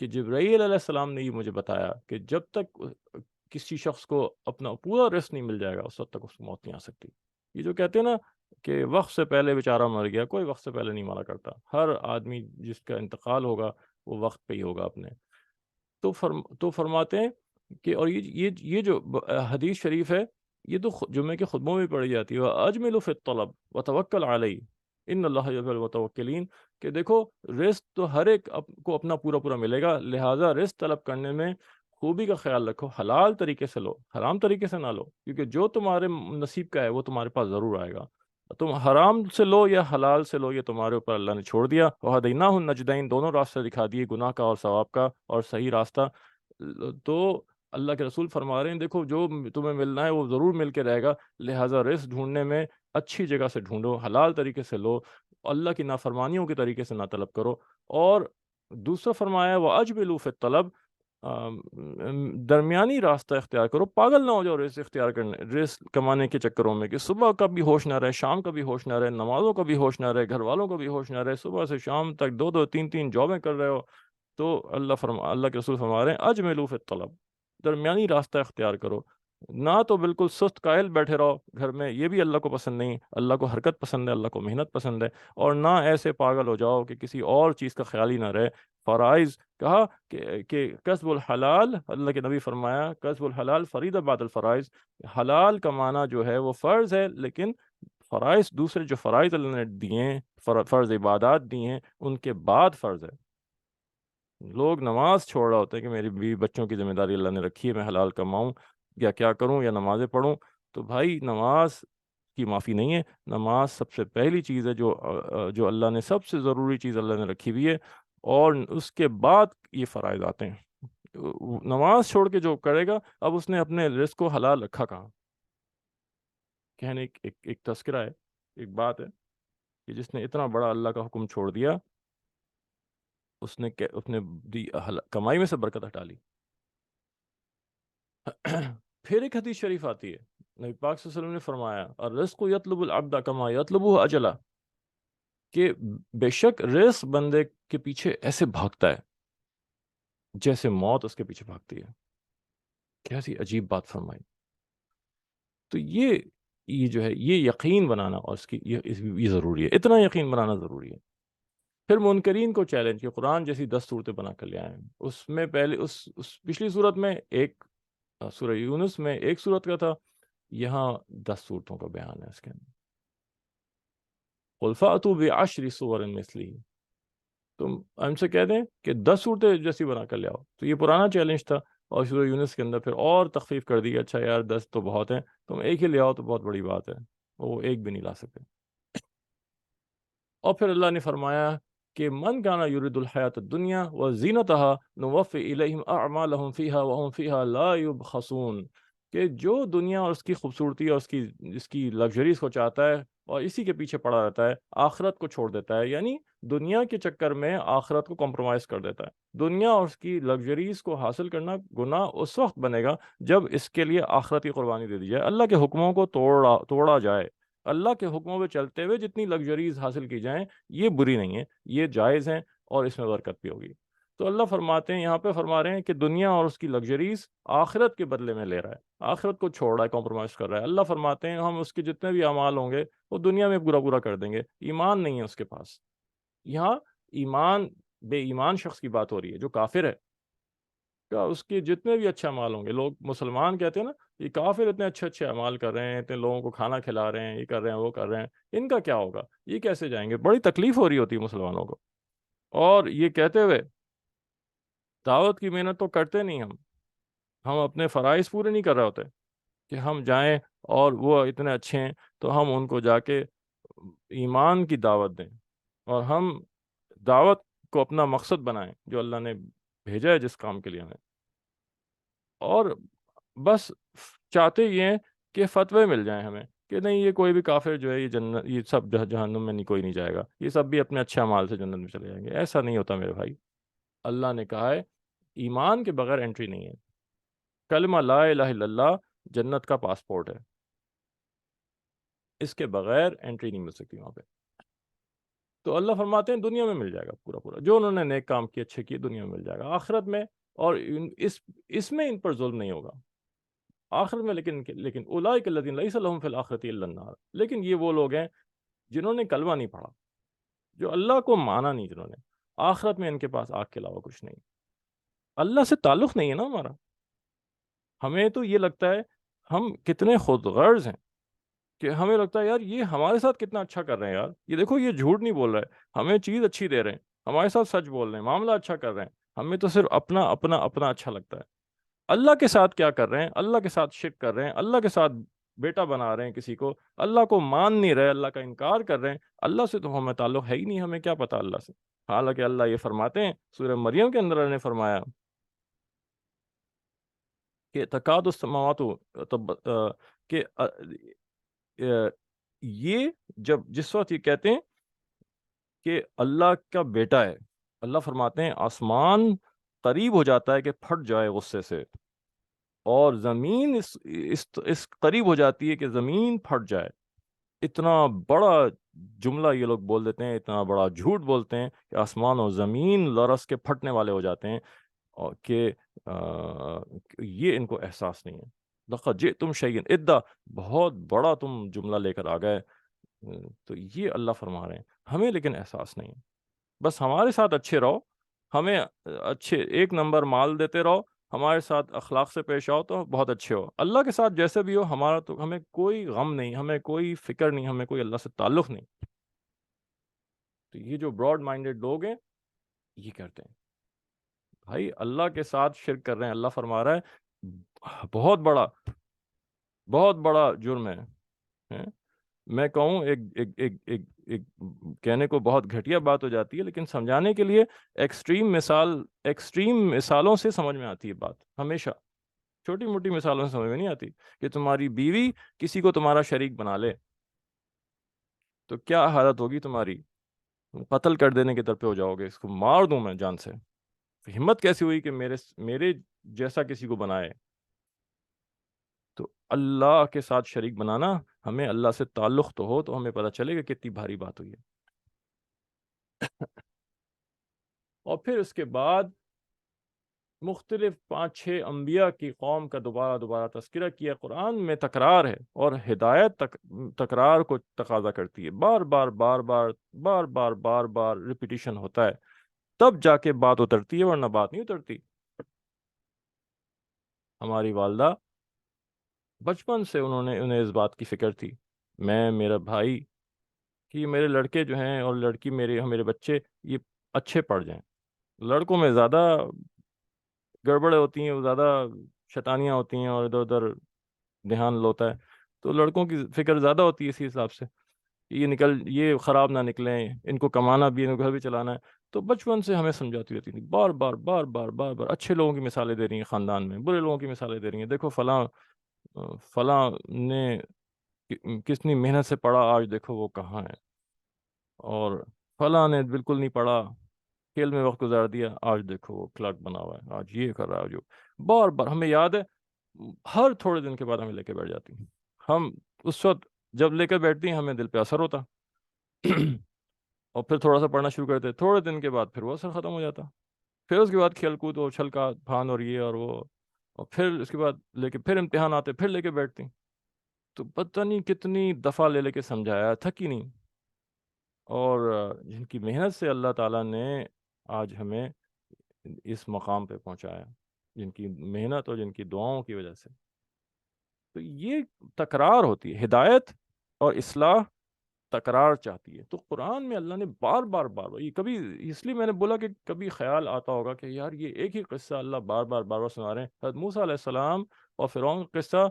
کہ جبرائیل علیہ السلام نے یہ مجھے بتایا کہ جب تک کسی شخص کو اپنا پورا رزق نہیں مل جائے گا اس وقت تک اس کو موت نہیں آ سکتی۔ یہ جو کہتے ہیں نا کہ وقت سے پہلے بیچارہ مر گیا، کوئی وقت سے پہلے نہیں مرا کرتا، ہر آدمی جس کا انتقال ہوگا وہ وقت پہ ہی ہوگا اپنے۔ تو فرماتے ہیں کہ، اور یہ جو حدیث شریف ہے یہ تو جمعے کے خطبوں میں پڑھی جاتی ہے، وَأَجْمِلُ فِي الطَّلَبِ وَتَوَكَّلْ عَلَيْهِ إِنَّ اللَّهَ يُحِبُّ الْمُتَوَكِّلِينَ، کہ دیکھو رزق تو ہر ایک کو اپنا پورا پورا ملے گا، لہٰذا رزق طلب کرنے میں خوبی کا خیال رکھو، حلال طریقے سے لو، حرام طریقے سے نہ لو، کیونکہ جو تمہارے نصیب کا ہے وہ تمہارے پاس ضرور آئے گا۔ تم حرام سے لو یا حلال سے لو، یہ تمہارے اوپر اللہ نے چھوڑ دیا۔ وَهَدَيْنَاهُ النَّجْدَيْنِ، دونوں راستے دکھا دیے، گناہ کا اور ثواب کا، اور صحیح راستہ۔ تو اللہ کے رسول فرما رہے ہیں دیکھو جو تمہیں ملنا ہے وہ ضرور مل کے رہے گا، لہٰذا رزق ڈھونڈنے میں اچھی جگہ سے ڈھونڈو، حلال طریقے سے لو، اللہ کی نافرمانیوں کے طریقے سے نہ طلب کرو۔ اور دوسرا فرمایا وَأَجْمِلُوا فِي الطَّلَبِ، درمیانی راستہ اختیار کرو، پاگل نہ ہو جاؤ رزق اختیار کرنے، رزق کمانے کے چکروں میں، کہ صبح کا بھی ہوش نہ رہے، شام کا بھی ہوش نہ رہے، نمازوں کا بھی ہوش نہ رہے، گھر والوں کا بھی ہوش نہ رہے، صبح سے شام تک 2 2 3 3 جابیں کر رہے ہو۔ تو اللہ کے رسول فرما رہے ہیں اجملوا فی الطلب، درمیانی راستہ اختیار کرو، نہ تو بالکل سست قائل بیٹھے رہو گھر میں، یہ بھی اللہ کو پسند نہیں، اللہ کو حرکت پسند ہے، اللہ کو محنت پسند ہے، اور نہ ایسے پاگل ہو جاؤ کہ کسی اور چیز کا خیال ہی نہ رہے۔ فرائض کہا کہ کسب الحلال، اللہ کے نبی فرمایا کسب الحلال فریضہ بعد الفرائض، حلال کمانا جو ہے وہ فرض ہے، لیکن فرائض دوسرے جو فرائض اللہ نے دیے ہیں، فرض عبادات دی ہیں، ان کے بعد فرض ہے۔ لوگ نماز چھوڑ رہا ہوتا ہے کہ میری بیوی بچوں کی ذمہ داری اللہ نے رکھی ہے، میں حلال کماؤں یا کیا کروں یا نمازیں پڑھوں، تو بھائی نماز کی معافی نہیں ہے، نماز سب سے پہلی چیز ہے جو اللہ نے، سب سے ضروری چیز اللہ نے رکھی ہوئی ہے، اور اس کے بعد یہ فرائض آتے ہیں۔ نماز چھوڑ کے جو کرے گا، اب اس نے اپنے رزق کو حلال رکھا کہاں؟ کہنے ایک تذکرہ ہے، ایک بات ہے کہ جس نے اتنا بڑا اللہ کا حکم چھوڑ دیا، اس نے کمائی میں سے برکت ہٹا لی۔ پھر ایک حدیث شریف آتی ہے، نبی پاک صلی اللہ علیہ وسلم نے فرمایا الرزق یطلب العبد کما یطلبہ اجلہ، کہ بے شک رزق بندے کے پیچھے ایسے بھاگتا ہے جیسے موت اس کے پیچھے بھاگتی ہے۔ کیسی عجیب بات فرمائی۔ تو یہ جو ہے یہ یقین بنانا، اور اس کی یہ ضروری ہے، اتنا یقین بنانا ضروری ہے۔ پھر منکرین کو چیلنج کہ قرآن جیسی 10 صورتیں بنا کر لے آئے ہیں، اس میں پہلے اس پچھلی صورت میں سورہ یونس میں ایک صورت کا تھا، یہاں 10 صورتوں کا بیان ہے اس کے اندر۔ قُلْ فَأْتُوا بِعَشْرِ سُوَرٍ مِثْلِهِ، تم ہم سے کہہ دیں کہ 10 صورتیں جیسی بنا کر لے آؤ۔ تو یہ پرانا چیلنج تھا، اور سورہ یونس کے اندر پھر اور تخفیف کر دی، اچھا یار 10 تو بہت ہیں، تم ایک ہی لے آؤ تو بہت بڑی بات ہے، وہ ایک بھی نہیں لا سکتے۔ اور پھر اللہ نے فرمایا کہ من کانا یرید الحیات الدنیا وزینتها نوفی الیہم اعمالہم فیہا وہم فیہا لا یبخسون، کہ جو دنیا اور اس کی خوبصورتی اور اس کی لگژریز کو چاہتا ہے اور اسی کے پیچھے پڑا رہتا ہے، آخرت کو چھوڑ دیتا ہے، یعنی دنیا کے چکر میں آخرت کو کمپرومائز کر دیتا ہے۔ دنیا اور اس کی لگژریز کو حاصل کرنا گناہ اس وقت بنے گا جب اس کے لیے آخرت کی قربانی دے دی جائے، اللہ کے حکموں کو توڑا جائے۔ اللہ کے حکموں پہ چلتے ہوئے جتنی لگژریز حاصل کی جائیں یہ بری نہیں ہے، یہ جائز ہیں، اور اس میں برکت بھی ہوگی۔ تو اللہ فرماتے ہیں، یہاں پہ فرما رہے ہیں کہ دنیا اور اس کی لگژریز آخرت کے بدلے میں لے رہا ہے، آخرت کو چھوڑ رہا ہے، کمپرومائز کر رہا ہے۔ اللہ فرماتے ہیں ہم اس کے جتنے بھی اعمال ہوں گے وہ دنیا میں پورا کر دیں گے۔ ایمان نہیں ہے اس کے پاس، یہاں بے ایمان شخص کی بات ہو رہی ہے جو کافر ہے، کیا اس کے جتنے بھی اچھے اعمال ہوں گے، لوگ مسلمان کہتے ہیں نا یہ کافر اتنے اچھے اعمال کر رہے ہیں، اتنے لوگوں کو کھانا کھلا رہے ہیں، یہ کر رہے ہیں وہ کر رہے ہیں، ان کا کیا ہوگا، یہ کیسے جائیں گے؟ بڑی تکلیف ہو رہی ہوتی ہے مسلمانوں کو، اور یہ کہتے ہوئے دعوت کی محنت تو کرتے نہیں، ہم اپنے فرائض پورے نہیں کر رہے ہوتے کہ ہم جائیں اور وہ اتنے اچھے ہیں تو ہم ان کو جا کے ایمان کی دعوت دیں، اور ہم دعوت کو اپنا مقصد بنائیں جو اللہ نے بھیجا ہے جس کام کے لیے ہمیں، اور بس چاہتے یہ ہیں کہ فتوے مل جائیں ہمیں کہ نہیں یہ کوئی بھی کافر جو ہے یہ جنت، یہ سب جہنم میں نہیں، کوئی نہیں جائے گا، یہ سب بھی اپنے اچھے اعمال سے جنت میں چلے جائیں گے۔ ایسا نہیں ہوتا میرے بھائی۔ اللہ نے کہا ہے ایمان کے بغیر انٹری نہیں ہے، کلمہ لا الہ الا اللہ جنت کا پاسپورٹ ہے، اس کے بغیر انٹری نہیں مل سکتی وہاں پہ۔ تو اللہ فرماتے ہیں دنیا میں مل جائے گا پورا پورا، جو انہوں نے نیک کام کیے اچھے کیے دنیا میں مل جائے گا، آخرت میں اور اس میں ان پر ظلم نہیں ہوگا آخرت میں۔ لیکن اولئک الذین لیس لہم فی الآخرۃ الا النار، لیکن یہ وہ لوگ ہیں جنہوں نے کلمہ نہیں پڑھا، جو اللہ کو مانا نہیں، جنہوں نے، آخرت میں ان کے پاس آگ کے علاوہ کچھ نہیں۔ اللہ سے تعلق نہیں ہے نا ہمارا۔ ہمیں تو یہ لگتا ہے ہم کتنے خود غرض ہیں کہ ہمیں لگتا ہے یار یہ ہمارے ساتھ کتنا اچھا کر رہے ہیں، یار یہ دیکھو یہ جھوٹ نہیں بول رہے، ہمیں چیز اچھی دے رہے ہیں، ہمارے ساتھ سچ بول رہے ہیں، معاملہ اچھا کر رہے ہیں، ہمیں تو صرف اپنا اپنا اپنا اچھا لگتا ہے۔ اللہ کے ساتھ کیا کر رہے ہیں؟ اللہ کے ساتھ شرک کر رہے ہیں، اللہ کے ساتھ بیٹا بنا رہے ہیں کسی کو، اللہ کو مان نہیں رہے، اللہ کا انکار کر رہے ہیں، اللہ سے تو ہمیں تعلق ہے ہی نہیں، ہمیں کیا پتا اللہ سے۔ حالانکہ اللہ یہ فرماتے ہیں سورہ مریم کے اندر اللہ نے فرمایا کہ تکاد السماوات کہ یہ جس وقت یہ کہتے ہیں کہ اللہ کا بیٹا ہے، اللہ فرماتے ہیں آسمان قریب ہو جاتا ہے کہ پھٹ جائے غصے سے، اور زمین اس قریب ہو جاتی ہے کہ زمین پھٹ جائے۔ اتنا بڑا جملہ یہ لوگ بول دیتے ہیں، اتنا بڑا جھوٹ بولتے ہیں کہ آسمان اور زمین لرز کے پھٹنے والے ہو جاتے ہیں، اور کہ یہ ان کو احساس نہیں ہے۔ لقد جئتم شیئا ادا، بہت بڑا تم جملہ لے کر آ گئے۔ تو یہ اللہ فرما رہے ہیں ہمیں، لیکن احساس نہیں ہے۔ بس ہمارے ساتھ اچھے رہو، ہمیں اچھے ایک نمبر مال دیتے رہو، ہمارے ساتھ اخلاق سے پیش آؤ تو بہت اچھے ہو، اللہ کے ساتھ جیسے بھی ہو ہمارا تو ہمیں کوئی غم نہیں، ہمیں کوئی فکر نہیں، ہمیں کوئی اللہ سے تعلق نہیں۔ تو یہ جو براڈ مائنڈڈ لوگ ہیں یہ کرتے ہیں بھائی اللہ کے ساتھ شرک کر رہے ہیں۔ اللہ فرما رہا ہے بہت بڑا جرم ہے۔ میں کہوں ایک کہنے کو بہت گھٹیا بات ہو جاتی ہے، لیکن سمجھانے کے لیے ایکسٹریم مثالوں سے سمجھ میں آتی ہے بات، ہمیشہ چھوٹی موٹی مثالوں سے سمجھ میں نہیں آتی۔ کہ تمہاری بیوی کسی کو تمہارا شریک بنا لے تو کیا حالت ہوگی تمہاری؟ تم قتل کر دینے کے در پہ ہو جاؤ گے، اس کو مار دوں میں جان سے۔ ہمت کیسی ہوئی کہ میرے جیسا کسی کو بنائے؟ تو اللہ کے ساتھ شریک بنانا، ہمیں اللہ سے تعلق تو ہو تو ہمیں پتہ چلے گا کتنی بھاری بات ہوئی ہے۔ اور پھر اس کے بعد مختلف 5-6 انبیاء کی قوم کا دوبارہ تذکرہ کیا۔ قرآن میں تکرار ہے، اور ہدایت تکرار کو تقاضا کرتی ہے، بار بار بار بار بار بار بار بار ریپیٹیشن ہوتا ہے، تب جا کے بات اترتی ہے، ورنہ بات نہیں اترتی۔ ہماری والدہ بچپن سے انہیں اس بات کی فکر تھی، میرا بھائی، کہ میرے لڑکے جو ہیں اور لڑکی میرے بچے یہ اچھے پڑھ جائیں۔ لڑکوں میں زیادہ گڑبڑیں ہوتی ہیں، وہ زیادہ شیطانیاں ہوتی ہیں اور ادھر ادھر دھیان ہوتا ہے، تو لڑکوں کی فکر زیادہ ہوتی ہے اسی حساب سے، یہ خراب نہ نکلیں، ان کو کمانا بھی، ان کو گھر بھی چلانا ہے۔ تو بچپن سے ہمیں سمجھاتی رہتی تھی، بار بار بار بار بار بار، اچھے لوگوں کی مثالیں دے رہی ہیں خاندان میں، برے لوگوں کی مثالیں دے رہی ہیں، دیکھو فلاں نے کتنی محنت سے پڑھا، آج دیکھو وہ کہاں ہے، اور فلاں نے بالکل نہیں پڑھا، کھیل میں وقت گزار دیا، آج دیکھو وہ کلرک بنا ہوا ہے، آج یہ کر رہا ہے، جو بار بار ہمیں یاد ہے، ہر تھوڑے دن کے بعد ہمیں لے کے بیٹھ جاتی ہیں۔ ہم اس وقت جب لے کر بیٹھتی ہیں ہمیں دل پہ اثر ہوتا اور پھر تھوڑا سا پڑھنا شروع کرتے، تھوڑے دن کے بعد پھر وہ اثر ختم ہو جاتا، پھر اس کے بعد کھیل کود اور چھلکا پھان اور یہ اور وہ، اور پھر اس کے بعد لے کے پھر امتحان آتے، پھر لے کے بیٹھتی۔ تو پتہ نہیں کتنی دفعہ لے کے سمجھایا، تھکی نہیں، اور جن کی محنت سے اللہ تعالیٰ نے آج ہمیں اس مقام پہ پہنچایا، جن کی محنت اور جن کی دعاؤں کی وجہ سے۔ تو یہ تکرار ہوتی ہے، ہدایت اور اصلاح تکرار چاہتی ہے۔ تو قرآن میں اللہ نے بار بار یہ کبھی، اس لیے میں نے بولا کہ کبھی خیال آتا ہوگا کہ یار یہ ایک ہی قصہ اللہ بار بار سنا رہے ہیں۔ حضرت موسیٰ علیہ السلام اور فرعون کا قصہ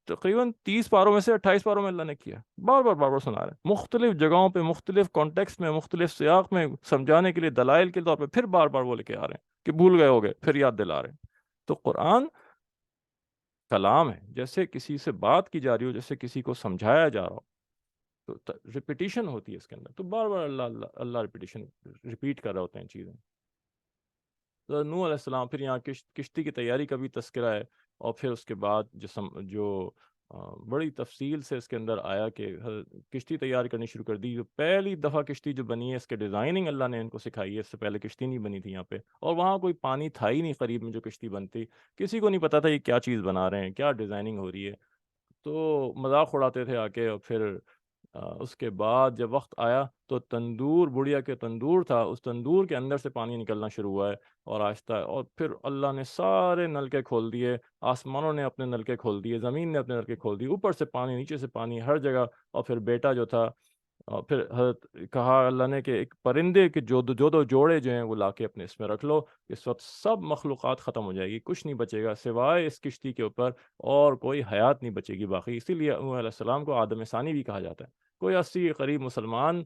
تقریباً 30 پاروں میں سے 28 پاروں میں اللہ نے کیا، بار بار سنا رہے ہیں، مختلف جگہوں پہ، مختلف کانٹیکسٹ میں، مختلف سیاق میں، سمجھانے کے لیے، دلائل کے طور پہ، پھر بار بار وہ لے کے آ رہے ہیں کہ بھول گئے ہوگے، پھر یاد دلا رہے ہیں۔ تو قرآن کلام ہے، جیسے کسی سے بات کی جا رہی ہو، جیسے کسی کو سمجھایا جا رہا ہو، تو ریپیٹیشن ہوتی ہے اس کے اندر، تو بار بار اللہ ریپیٹیشن ریپیٹ کر رہے ہوتے ہیں چیزیں۔ تو نوح علیہ السلام، پھر یہاں کشتی کی تیاری کا بھی تذکرہ ہے، اور پھر اس کے بعد جو بڑی تفصیل سے اس کے اندر آیا کہ کشتی تیار کرنی شروع کر دی۔ جو پہلی دفعہ کشتی جو بنی ہے، اس کے ڈیزائننگ اللہ نے ان کو سکھائی ہے، اس سے پہلے کشتی نہیں بنی تھی یہاں پہ، اور وہاں کوئی پانی تھا ہی نہیں قریب میں جو کشتی بنتی، کسی کو نہیں پتا تھا یہ کیا چیز بنا رہے ہیں، کیا ڈیزائننگ ہو رہی ہے، تو مذاق اڑاتے تھے آ کے۔ اور پھر اس کے بعد جب وقت آیا تو تندور، بڑھیا کے تندور تھا، اس تندور کے اندر سے پانی نکلنا شروع ہوا ہے، اور آہستہ، اور پھر اللہ نے سارے نلکے کھول دیے، آسمانوں نے اپنے نلکے کھول دیے، زمین نے اپنے نلکے کھول دیے، اوپر سے پانی، نیچے سے پانی، ہر جگہ۔ اور پھر بیٹا جو تھا، اور پھر حضرت کہا اللہ نے کہ ایک پرندے کے جو دو جوڑے جو ہیں وہ لا کے اپنے اس میں رکھ لو، اس وقت سب مخلوقات ختم ہو جائے گی، کچھ نہیں بچے گا سوائے اس کشتی کے اوپر، اور کوئی حیات نہیں بچے گی باقی۔ اسی لیے نوح علیہ السلام کو آدم ثانی بھی کہا جاتا ہے۔ کوئی 80 کے قریب مسلمان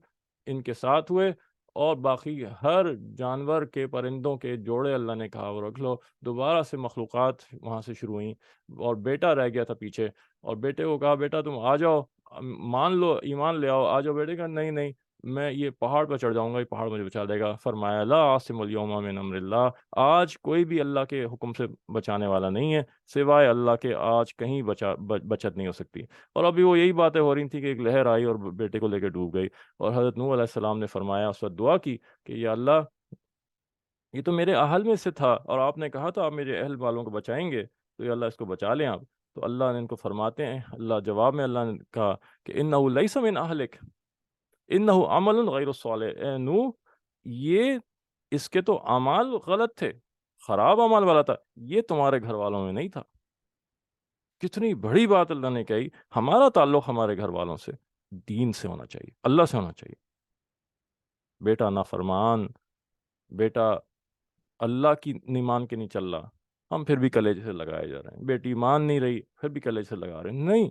ان کے ساتھ ہوئے، اور باقی ہر جانور کے، پرندوں کے جوڑے اللہ نے کہا وہ رکھ لو۔ دوبارہ سے مخلوقات وہاں سے شروع ہوئیں، اور بیٹا رہ گیا تھا پیچھے، اور بیٹے کو کہا بیٹا تم آ جاؤ، مان لو، ایمان لے آؤ، آ جاؤ۔ بیٹے کہا نہیں نہیں، میں یہ پہاڑ پر چڑھ جاؤں گا، یہ پہاڑ مجھے بچا دے گا۔ فرمایا لا عاصم اليوم من امر اللہ، آج کوئی بھی اللہ کے حکم سے بچانے والا نہیں ہے، سوائے اللہ کے، آج کہیں بچت نہیں ہو سکتی۔ اور ابھی وہ یہی باتیں ہو رہی تھیں کہ ایک لہر آئی اور بیٹے کو لے کے ڈوب گئی، اور حضرت نوح علیہ السلام نے فرمایا، اس وقت دعا کی کہ یا اللہ، یہ تو میرے اہل میں سے تھا، اور آپ نے کہا تھا آپ میرے اہل والوں کو بچائیں گے، تو یا اللہ اس کو بچا لیں آپ۔ تو اللہ نے ان کو فرماتے ہیں، اللہ جواب میں اللہ نے کہا کہ انہ لیس من اہلک انہ عمل غیر صالح، اے نوح، یہ اس کے تو اعمال غلط تھے، خراب اعمال والا تھا، یہ تمہارے گھر والوں میں نہیں تھا۔ کتنی بڑی بات اللہ نے کہی۔ ہمارا تعلق ہمارے گھر والوں سے دین سے ہونا چاہیے، اللہ سے ہونا چاہیے۔ بیٹا نافرمان، بیٹا اللہ کی نہیں مان کے نہیں چل رہا، ہم پھر بھی کلیجے سے لگائے جا رہے ہیں۔ بیٹی مان نہیں رہی، پھر بھی کلیجے سے لگا رہے ہیں۔ نہیں،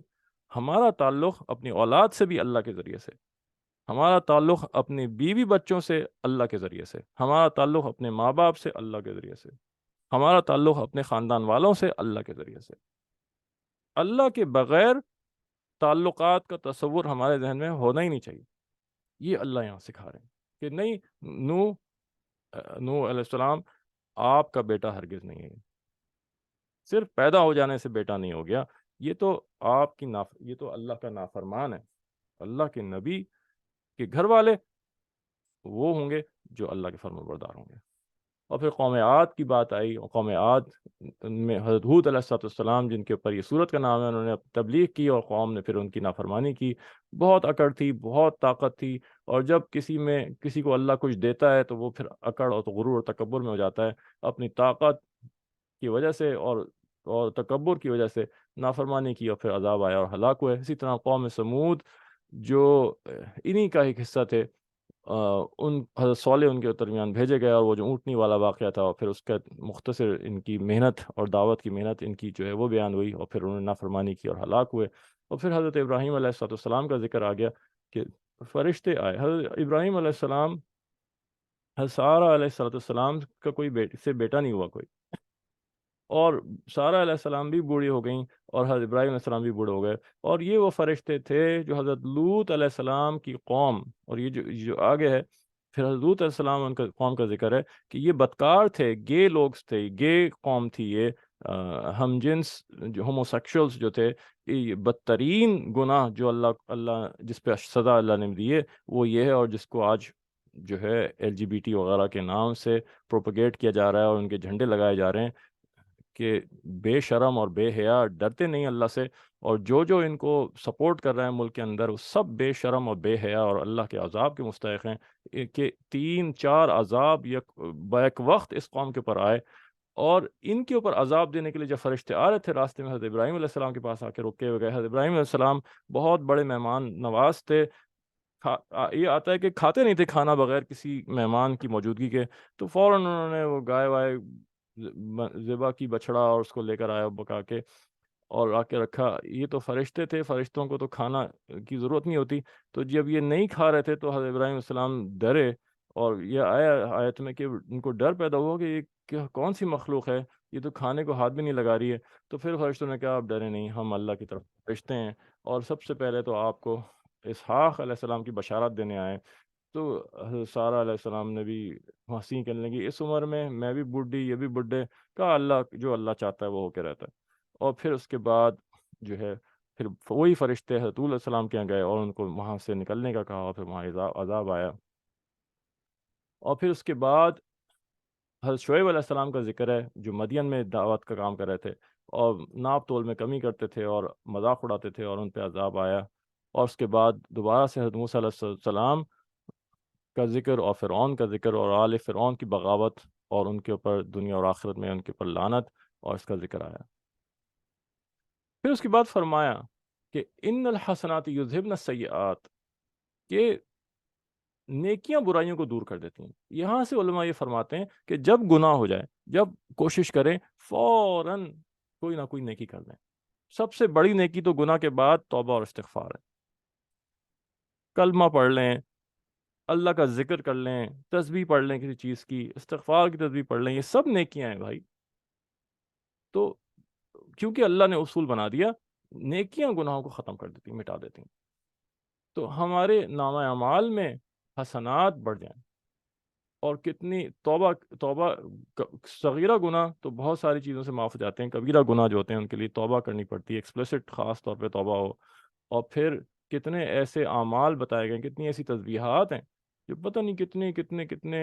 ہمارا تعلق اپنی اولاد سے بھی اللہ کے ذریعے سے، ہمارا تعلق اپنے بیوی بچوں سے اللہ کے ذریعے سے، ہمارا تعلق اپنے ماں باپ سے اللہ کے ذریعے سے، ہمارا تعلق اپنے خاندان والوں سے اللہ کے ذریعے سے۔ اللہ کے بغیر تعلقات کا تصور ہمارے ذہن میں ہونا ہی نہیں چاہیے۔ یہ اللہ یہاں سکھا رہے ہیں کہ نہیں، نوح علیہ السلام آپ کا بیٹا ہرگز نہیں ہے، صرف پیدا ہو جانے سے بیٹا نہیں ہو گیا، یہ تو آپ کی یہ تو اللہ کا نافرمان ہے۔ اللہ کے نبی کے گھر والے وہ ہوں گے جو اللہ کے فرمان بردار ہوں گے۔ اور پھر قوم عاد کی بات آئی، اور قوم عاد میں حضرت ہود علیہ السلام، جن کے اوپر یہ سورت کا نام ہے، انہوں نے تبلیغ کی، اور قوم نے پھر ان کی نافرمانی کی۔ بہت اکڑ تھی، بہت طاقت تھی، اور جب کسی کو اللہ کچھ دیتا ہے تو وہ پھر اکڑ اور غرور اور تکبر میں ہو جاتا ہے، اپنی طاقت کی وجہ سے اور تکبر کی وجہ سے نافرمانی کی، اور پھر عذاب آیا اور ہلاک ہوئے۔ اسی طرح قوم سمود جو انہی کا ایک حصہ تھے، ان حضرت صالح ان کے درمیان بھیجے گئے، اور وہ جو اونٹنی والا واقعہ تھا، اور پھر اس کا مختصر ان کی محنت اور دعوت کی محنت ان کی جو ہے وہ بیان ہوئی، اور پھر انہوں نے نافرمانی کی اور ہلاک ہوئے۔ اور پھر حضرت ابراہیم علیہ السلام کا ذکر آ گیا کہ فرشتے آئے۔ حضرت ابراہیم علیہ السلام، حضرت سارہ علیہ السلام کا کوئی بیٹا نہیں ہوا کوئی، اور سارہ علیہ السلام بھی بوڑھی ہو گئیں، اور حضرت ابراہیم علیہ السلام بھی بوڑھے ہو گئے، اور یہ وہ فرشتے تھے جو حضرت لوط علیہ السلام کی قوم، اور یہ جو آگے ہے پھر حضرت لوط علیہ السلام ان کا قوم کا ذکر ہے کہ یہ بدکار تھے، گے لوگ تھے، گے قوم تھی یہ، ہم جنس جو ہوموسیکشولز جو تھے، یہ بدترین گناہ جو اللہ جس پہ سزا اللہ نے دی ہے وہ یہ ہے، اور جس کو آج جو ہے LGBT وغیرہ کے نام سے پروپیگیٹ کیا جا رہا ہے، اور ان کے جھنڈے لگائے جا رہے ہیں کہ بے شرم اور بے حیا، ڈرتے نہیں اللہ سے، اور جو ان کو سپورٹ کر رہے ہیں ملک کے اندر، وہ سب بے شرم اور بے حیا اور اللہ کے عذاب کے مستحق ہیں، کہ 3-4 عذاب بیک وقت اس قوم کے اوپر آئے۔ اور ان کے اوپر عذاب دینے کے لیے جب فرشتے آ رہے تھے راستے میں، حضرت ابراہیم علیہ السلام کے پاس آ کے رکے ہوئے گئے۔ حضرت ابراہیم علیہ السلام بہت بڑے مہمان نواز تھے، یہ آتا ہے کہ کھاتے نہیں تھے کھانا بغیر کسی مہمان کی موجودگی کے، تو فوراً انہوں نے وہ گائے وائے ذبح کی، بچڑا، اور اس کو لے کر آیا بکا کے، اور لا کے رکھا. یہ تو فرشتے تھے, فرشتوں کو تو کھانا کی ضرورت نہیں ہوتی. تو جب یہ نہیں کھا رہے تھے تو حضرت ابراہیم علیہ السلام ڈرے, اور یہ آیا آیت میں کہ ان کو ڈر پیدا ہوا کہ یہ کون سی مخلوق ہے, یہ تو کھانے کو ہاتھ بھی نہیں لگا رہی ہے. تو پھر فرشتوں نے کہا آپ ڈرے نہیں, ہم اللہ کی طرف فرشتے ہیں, اور سب سے پہلے تو آپ کو اسحاق علیہ السلام کی بشارت دینے آئے. تو حضرت سارہ علیہ السلام نے بھی ہنسی کرنے لگی, اس عمر میں بھی بوڑھی یہ بھی بڈھے. کہا اللہ جو اللہ چاہتا ہے وہ ہو کے رہتا ہے. اور پھر اس کے بعد جو ہے پھر وہی فرشتے حضرت علیہ السلام کے یہاں گئے اور ان کو وہاں سے نکلنے کا کہا, اور پھر وہاں عذاب آیا. اور پھر اس کے بعد حضرت شعیب علیہ السلام کا ذکر ہے, جو مدین میں دعوت کا کام کر رہے تھے اور ناپ تول میں کمی کرتے تھے اور مذاق اڑاتے تھے, اور ان پہ عذاب آیا. اور اس کے بعد دوبارہ سے حضرت موسیٰ علیہ السلام کا ذکر, اور فرعون کا ذکر, اور آل فرعون کی بغاوت, اور ان کے اوپر دنیا اور آخرت میں ان کے اوپر لعنت, اور اس کا ذکر آیا. پھر اس کے بعد فرمایا کہ ان الحسنات یذہبن السیئات, کہ نیکیاں برائیوں کو دور کر دیتی ہیں. یہاں سے علماء یہ فرماتے ہیں کہ جب گناہ ہو جائے, جب کوشش کریں فوراً کوئی نہ کوئی نیکی کر لیں. سب سے بڑی نیکی تو گناہ کے بعد توبہ اور استغفار ہے. کلمہ پڑھ لیں, اللہ کا ذکر کر لیں, تسبیح پڑھ لیں کسی چیز کی, استغفار کی تسبیح پڑھ لیں, یہ سب نیکیاں ہیں بھائی. تو کیونکہ اللہ نے اصول بنا دیا, نیکیاں گناہوں کو ختم کر دیتی, مٹا دیتی ہیں. تو ہمارے نامہ اعمال میں حسنات بڑھ جائیں. اور کتنی توبہ صغیرہ گناہ تو بہت ساری چیزوں سے معاف ہو جاتے ہیں, کبیرہ گناہ جو ہوتے ہیں ان کے لیے توبہ کرنی پڑتی ہے, ایکسپلیسٹ خاص طور پہ توبہ ہو. اور پھر کتنے ایسے اعمال بتائے گئے, کتنی ایسی تسبیحات ہیں جو پتہ نہیں کتنے کتنے کتنے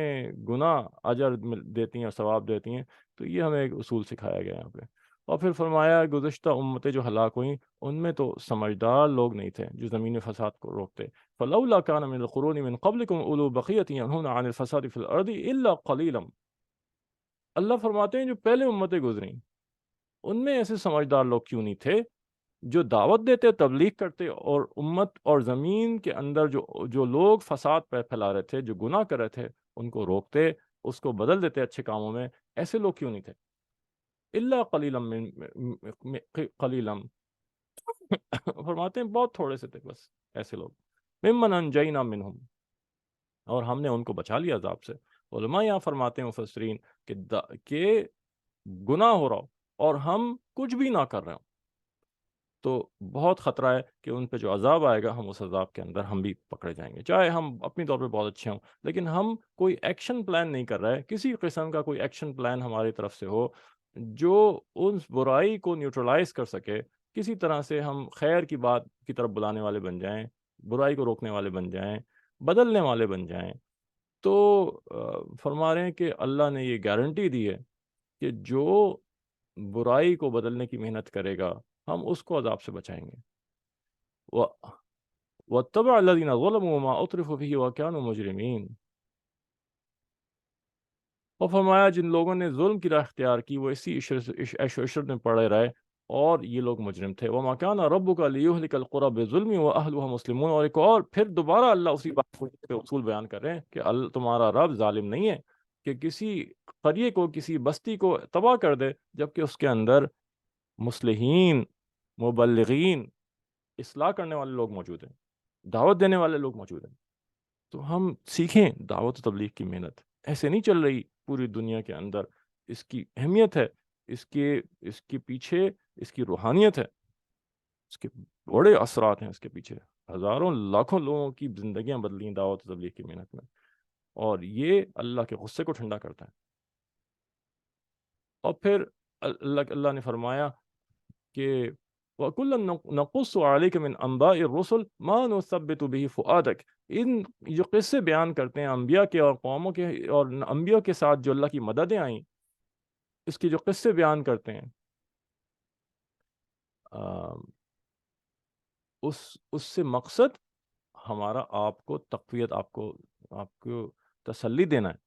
گناہ اجر دیتی ہیں اور ثواب دیتی ہیں. تو یہ ہمیں ایک اصول سکھایا گیا یہاں پہ. اور پھر فرمایا گزشتہ امتیں جو ہلاک ہوئیں ان میں تو سمجھدار لوگ نہیں تھے جو زمین فساد کو روکتے. فلولا كان من القرون من قبلكم اولو بقیۃ ینہون عن الفساد فی الارض الا قلیلا. اللہ فرماتے ہیں جو پہلے امتیں گزریں ان میں ایسے سمجھدار لوگ کیوں نہیں تھے جو دعوت دیتے, تبلیغ کرتے, اور امت اور زمین کے اندر جو لوگ فساد پھیلا رہے تھے, جو گناہ کر رہے تھے, ان کو روکتے, اس کو بدل دیتے اچھے کاموں میں. ایسے لوگ کیوں نہیں تھے؟ الا قلیلا قلیلا فرماتے ہیں بہت تھوڑے سے تھے بس ایسے لوگ. ممن انجینا منہم, اور ہم نے ان کو بچا لیا عذاب سے. علماء یہاں فرماتے ہیں مفسرین کہ گناہ ہو رہا ہو اور ہم کچھ بھی نہ کر رہے ہوں تو بہت خطرہ ہے کہ ان پہ جو عذاب آئے گا ہم اس عذاب کے اندر ہم بھی پکڑے جائیں گے. چاہے ہم اپنی طور پہ بہت اچھے ہوں, لیکن ہم کوئی ایکشن پلان نہیں کر رہے, کسی قسم کا کوئی ایکشن پلان ہماری طرف سے ہو جو اس برائی کو نیوٹرلائز کر سکے. کسی طرح سے ہم خیر کی بات کی طرف بلانے والے بن جائیں, برائی کو روکنے والے بن جائیں, بدلنے والے بن جائیں. تو فرما رہے ہیں کہ اللہ نے یہ گارنٹی دی ہے کہ جو برائی کو بدلنے کی محنت کرے گا ہم اس کو عذاب سے بچائیں گے. وَاتَّبَعَ الَّذِينَ ظَلَمُوا مَا أُتْرِفُوا فِيهِ وَكَانُوا مُجْرِمِينَ. اور فرمایا جن لوگوں نے ظلم کی راہ اختیار کی وہ اسی عیش و عشرت میں پڑے رہے اور یہ لوگ مجرم تھے. وَمَا كَانَ رَبُّكَ لِيُهْلِكَ الْقُرَى بِظُلْمٍ وَأَهْلُهَا مُسْلِمُونَ. اور ایک اور پھر دوبارہ اللہ اسی بات کو اصول بیان کر رہے ہیں کہ تمہارا رب ظالم نہیں ہے کہ کسی قریے کو, کسی بستی کو تباہ کر دے جبکہ اس کے اندر مصلحین, مبلغین, اصلاح کرنے والے لوگ موجود ہیں, دعوت دینے والے لوگ موجود ہیں. تو ہم سیکھیں دعوت و تبلیغ کی محنت. ایسے نہیں چل رہی پوری دنیا کے اندر. اس کی اہمیت ہے, اس کے پیچھے اس کی روحانیت ہے, اس کے بڑے اثرات ہیں, اس کے پیچھے ہزاروں لاکھوں لوگوں کی زندگیاں بدلی ہیں دعوت و تبلیغ کی محنت میں, اور یہ اللہ کے غصے کو ٹھنڈا کرتا ہے. اور پھر اللہ نے فرمایا کہ وَكُلًّا نَقُصُّ عَلَيْكَ مِنْ أَنْبَاءِ الرُّسُلِ مَا نُثَبِّتُ بِهِ فُؤَادَكَ. ان جو قصے بیان کرتے ہیں انبیاء کے اور قوموں کے اور انبیاء کے ساتھ جو اللہ کی مددیں آئیں, اس کے جو قصے بیان کرتے ہیں اس سے مقصد ہمارا آپ کو تقویت, آپ کو تسلی دینا ہے.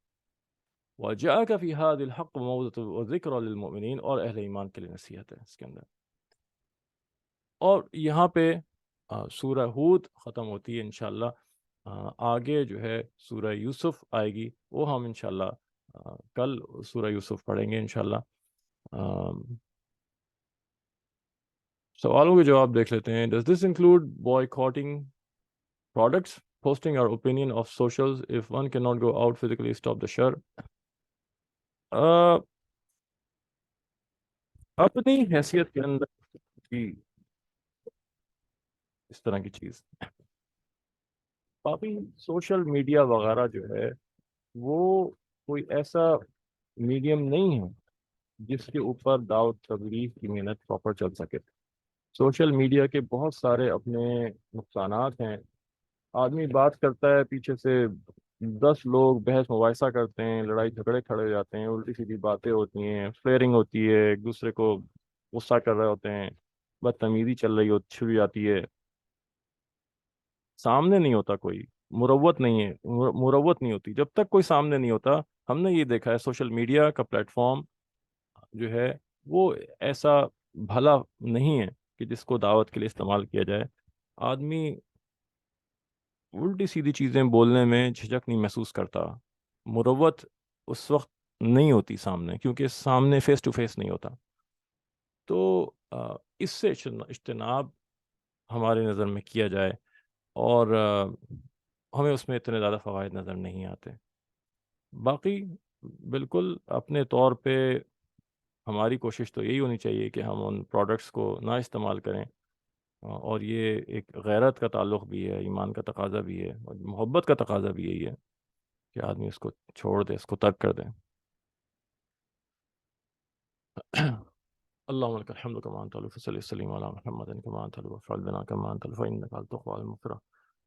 وَجَاءَكَ فِي هَذِهِ الْحَقُّ وَمَوْعِظَةٌ وَذِكْرَىٰ لِلْمُؤْمِنِينَ. اور اہل ایمان کے لیے نصیحت ہے اس کے اندر. اور یہاں پہ سورہ ہود ختم ہوتی ہے انشاءاللہ. آگے جو ہے سورہ یوسف آئے گی, وہ ہم انشاءاللہ کل سورہ یوسف پڑھیں گے انشاءاللہ. سوالوں کے جواب دیکھ لیتے ہیں. Does this include boycotting products, posting our opinion of socials if one cannot go out physically, stop the share. اپنی حیثیت کے اندر کی اس طرح کی چیز. باقی سوشل میڈیا وغیرہ جو ہے وہ کوئی ایسا میڈیم نہیں ہے جس کے اوپر دعوت تبلیغ کی محنت پراپر چل سکے. سوشل میڈیا کے بہت سارے اپنے نقصانات ہیں. آدمی بات کرتا ہے، پیچھے سے 10 لوگ بحث مباحثہ کرتے ہیں، لڑائی جھگڑے کھڑے ہو جاتے ہیں، الٹی سیدھی باتیں ہوتی ہیں، فلیئرنگ ہوتی ہے، ایک دوسرے کو غصہ کر رہے ہوتے ہیں، بدتمیزی چل رہی چھڑ جاتی ہے. سامنے نہیں ہوتا کوئی، مروت نہیں ہے، مروت نہیں ہوتی جب تک کوئی سامنے نہیں ہوتا. ہم نے یہ دیکھا ہے سوشل میڈیا کا پلیٹ فارم جو ہے وہ ایسا بھلا نہیں ہے کہ جس کو دعوت کے لیے استعمال کیا جائے. آدمی الٹی سیدھی چیزیں بولنے میں جھجک نہیں محسوس کرتا. مروت اس وقت نہیں ہوتی سامنے، کیونکہ سامنے فیس ٹو فیس نہیں ہوتا. تو اس سے اجتناب ہماری نظر میں کیا جائے، اور ہمیں اس میں اتنے زیادہ فوائد نظر نہیں آتے. باقی بالکل اپنے طور پہ ہماری کوشش تو یہی ہونی چاہیے کہ ہم ان پروڈکٹس کو نہ استعمال کریں. اور یہ ایک غیرت کا تعلق بھی ہے، ایمان کا تقاضا بھی ہے، اور محبت کا تقاضا بھی یہی ہے کہ آدمی اس کو چھوڑ دے، اس کو ترک کر دے. اللهم لك الحمد كما أنت فصل السليم على محمد كما أنت وافعل بنا كما أنت فإنك على التقوى المغفرة.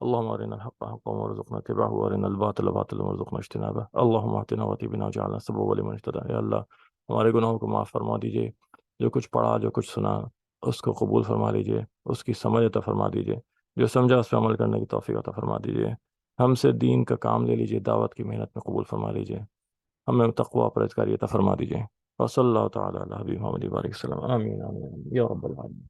اللهم أرنا الحق حقا وارزقنا اتباعه وأرنا الباطل باطلا وارزقنا اجتنابه. اللهم اهدنا وهد بنا وجعلنا سببا لمن اهتدى. یا اللہ ہمارے گناہوں کو معاف فرما دیجیے. جو کچھ پڑھا، جو کچھ سنا، اس کو قبول فرما لیجیے، اس کی سمجھ عطا فرما دیجیے، جو سمجھا اس پہ عمل کرنے کی توفیق عطا فرما دیجیے. ہم سے دین کا کام لے لیجیے، دعوت کی محنت میں قبول فرما لیجیے. ہمیں تقوی پرہیزگاری عطا فرما دیجیے. وصلی اللہ تعالیٰ علی حبیب محمد وعلیہ وسلم. آمین آمین یا رب العالمین.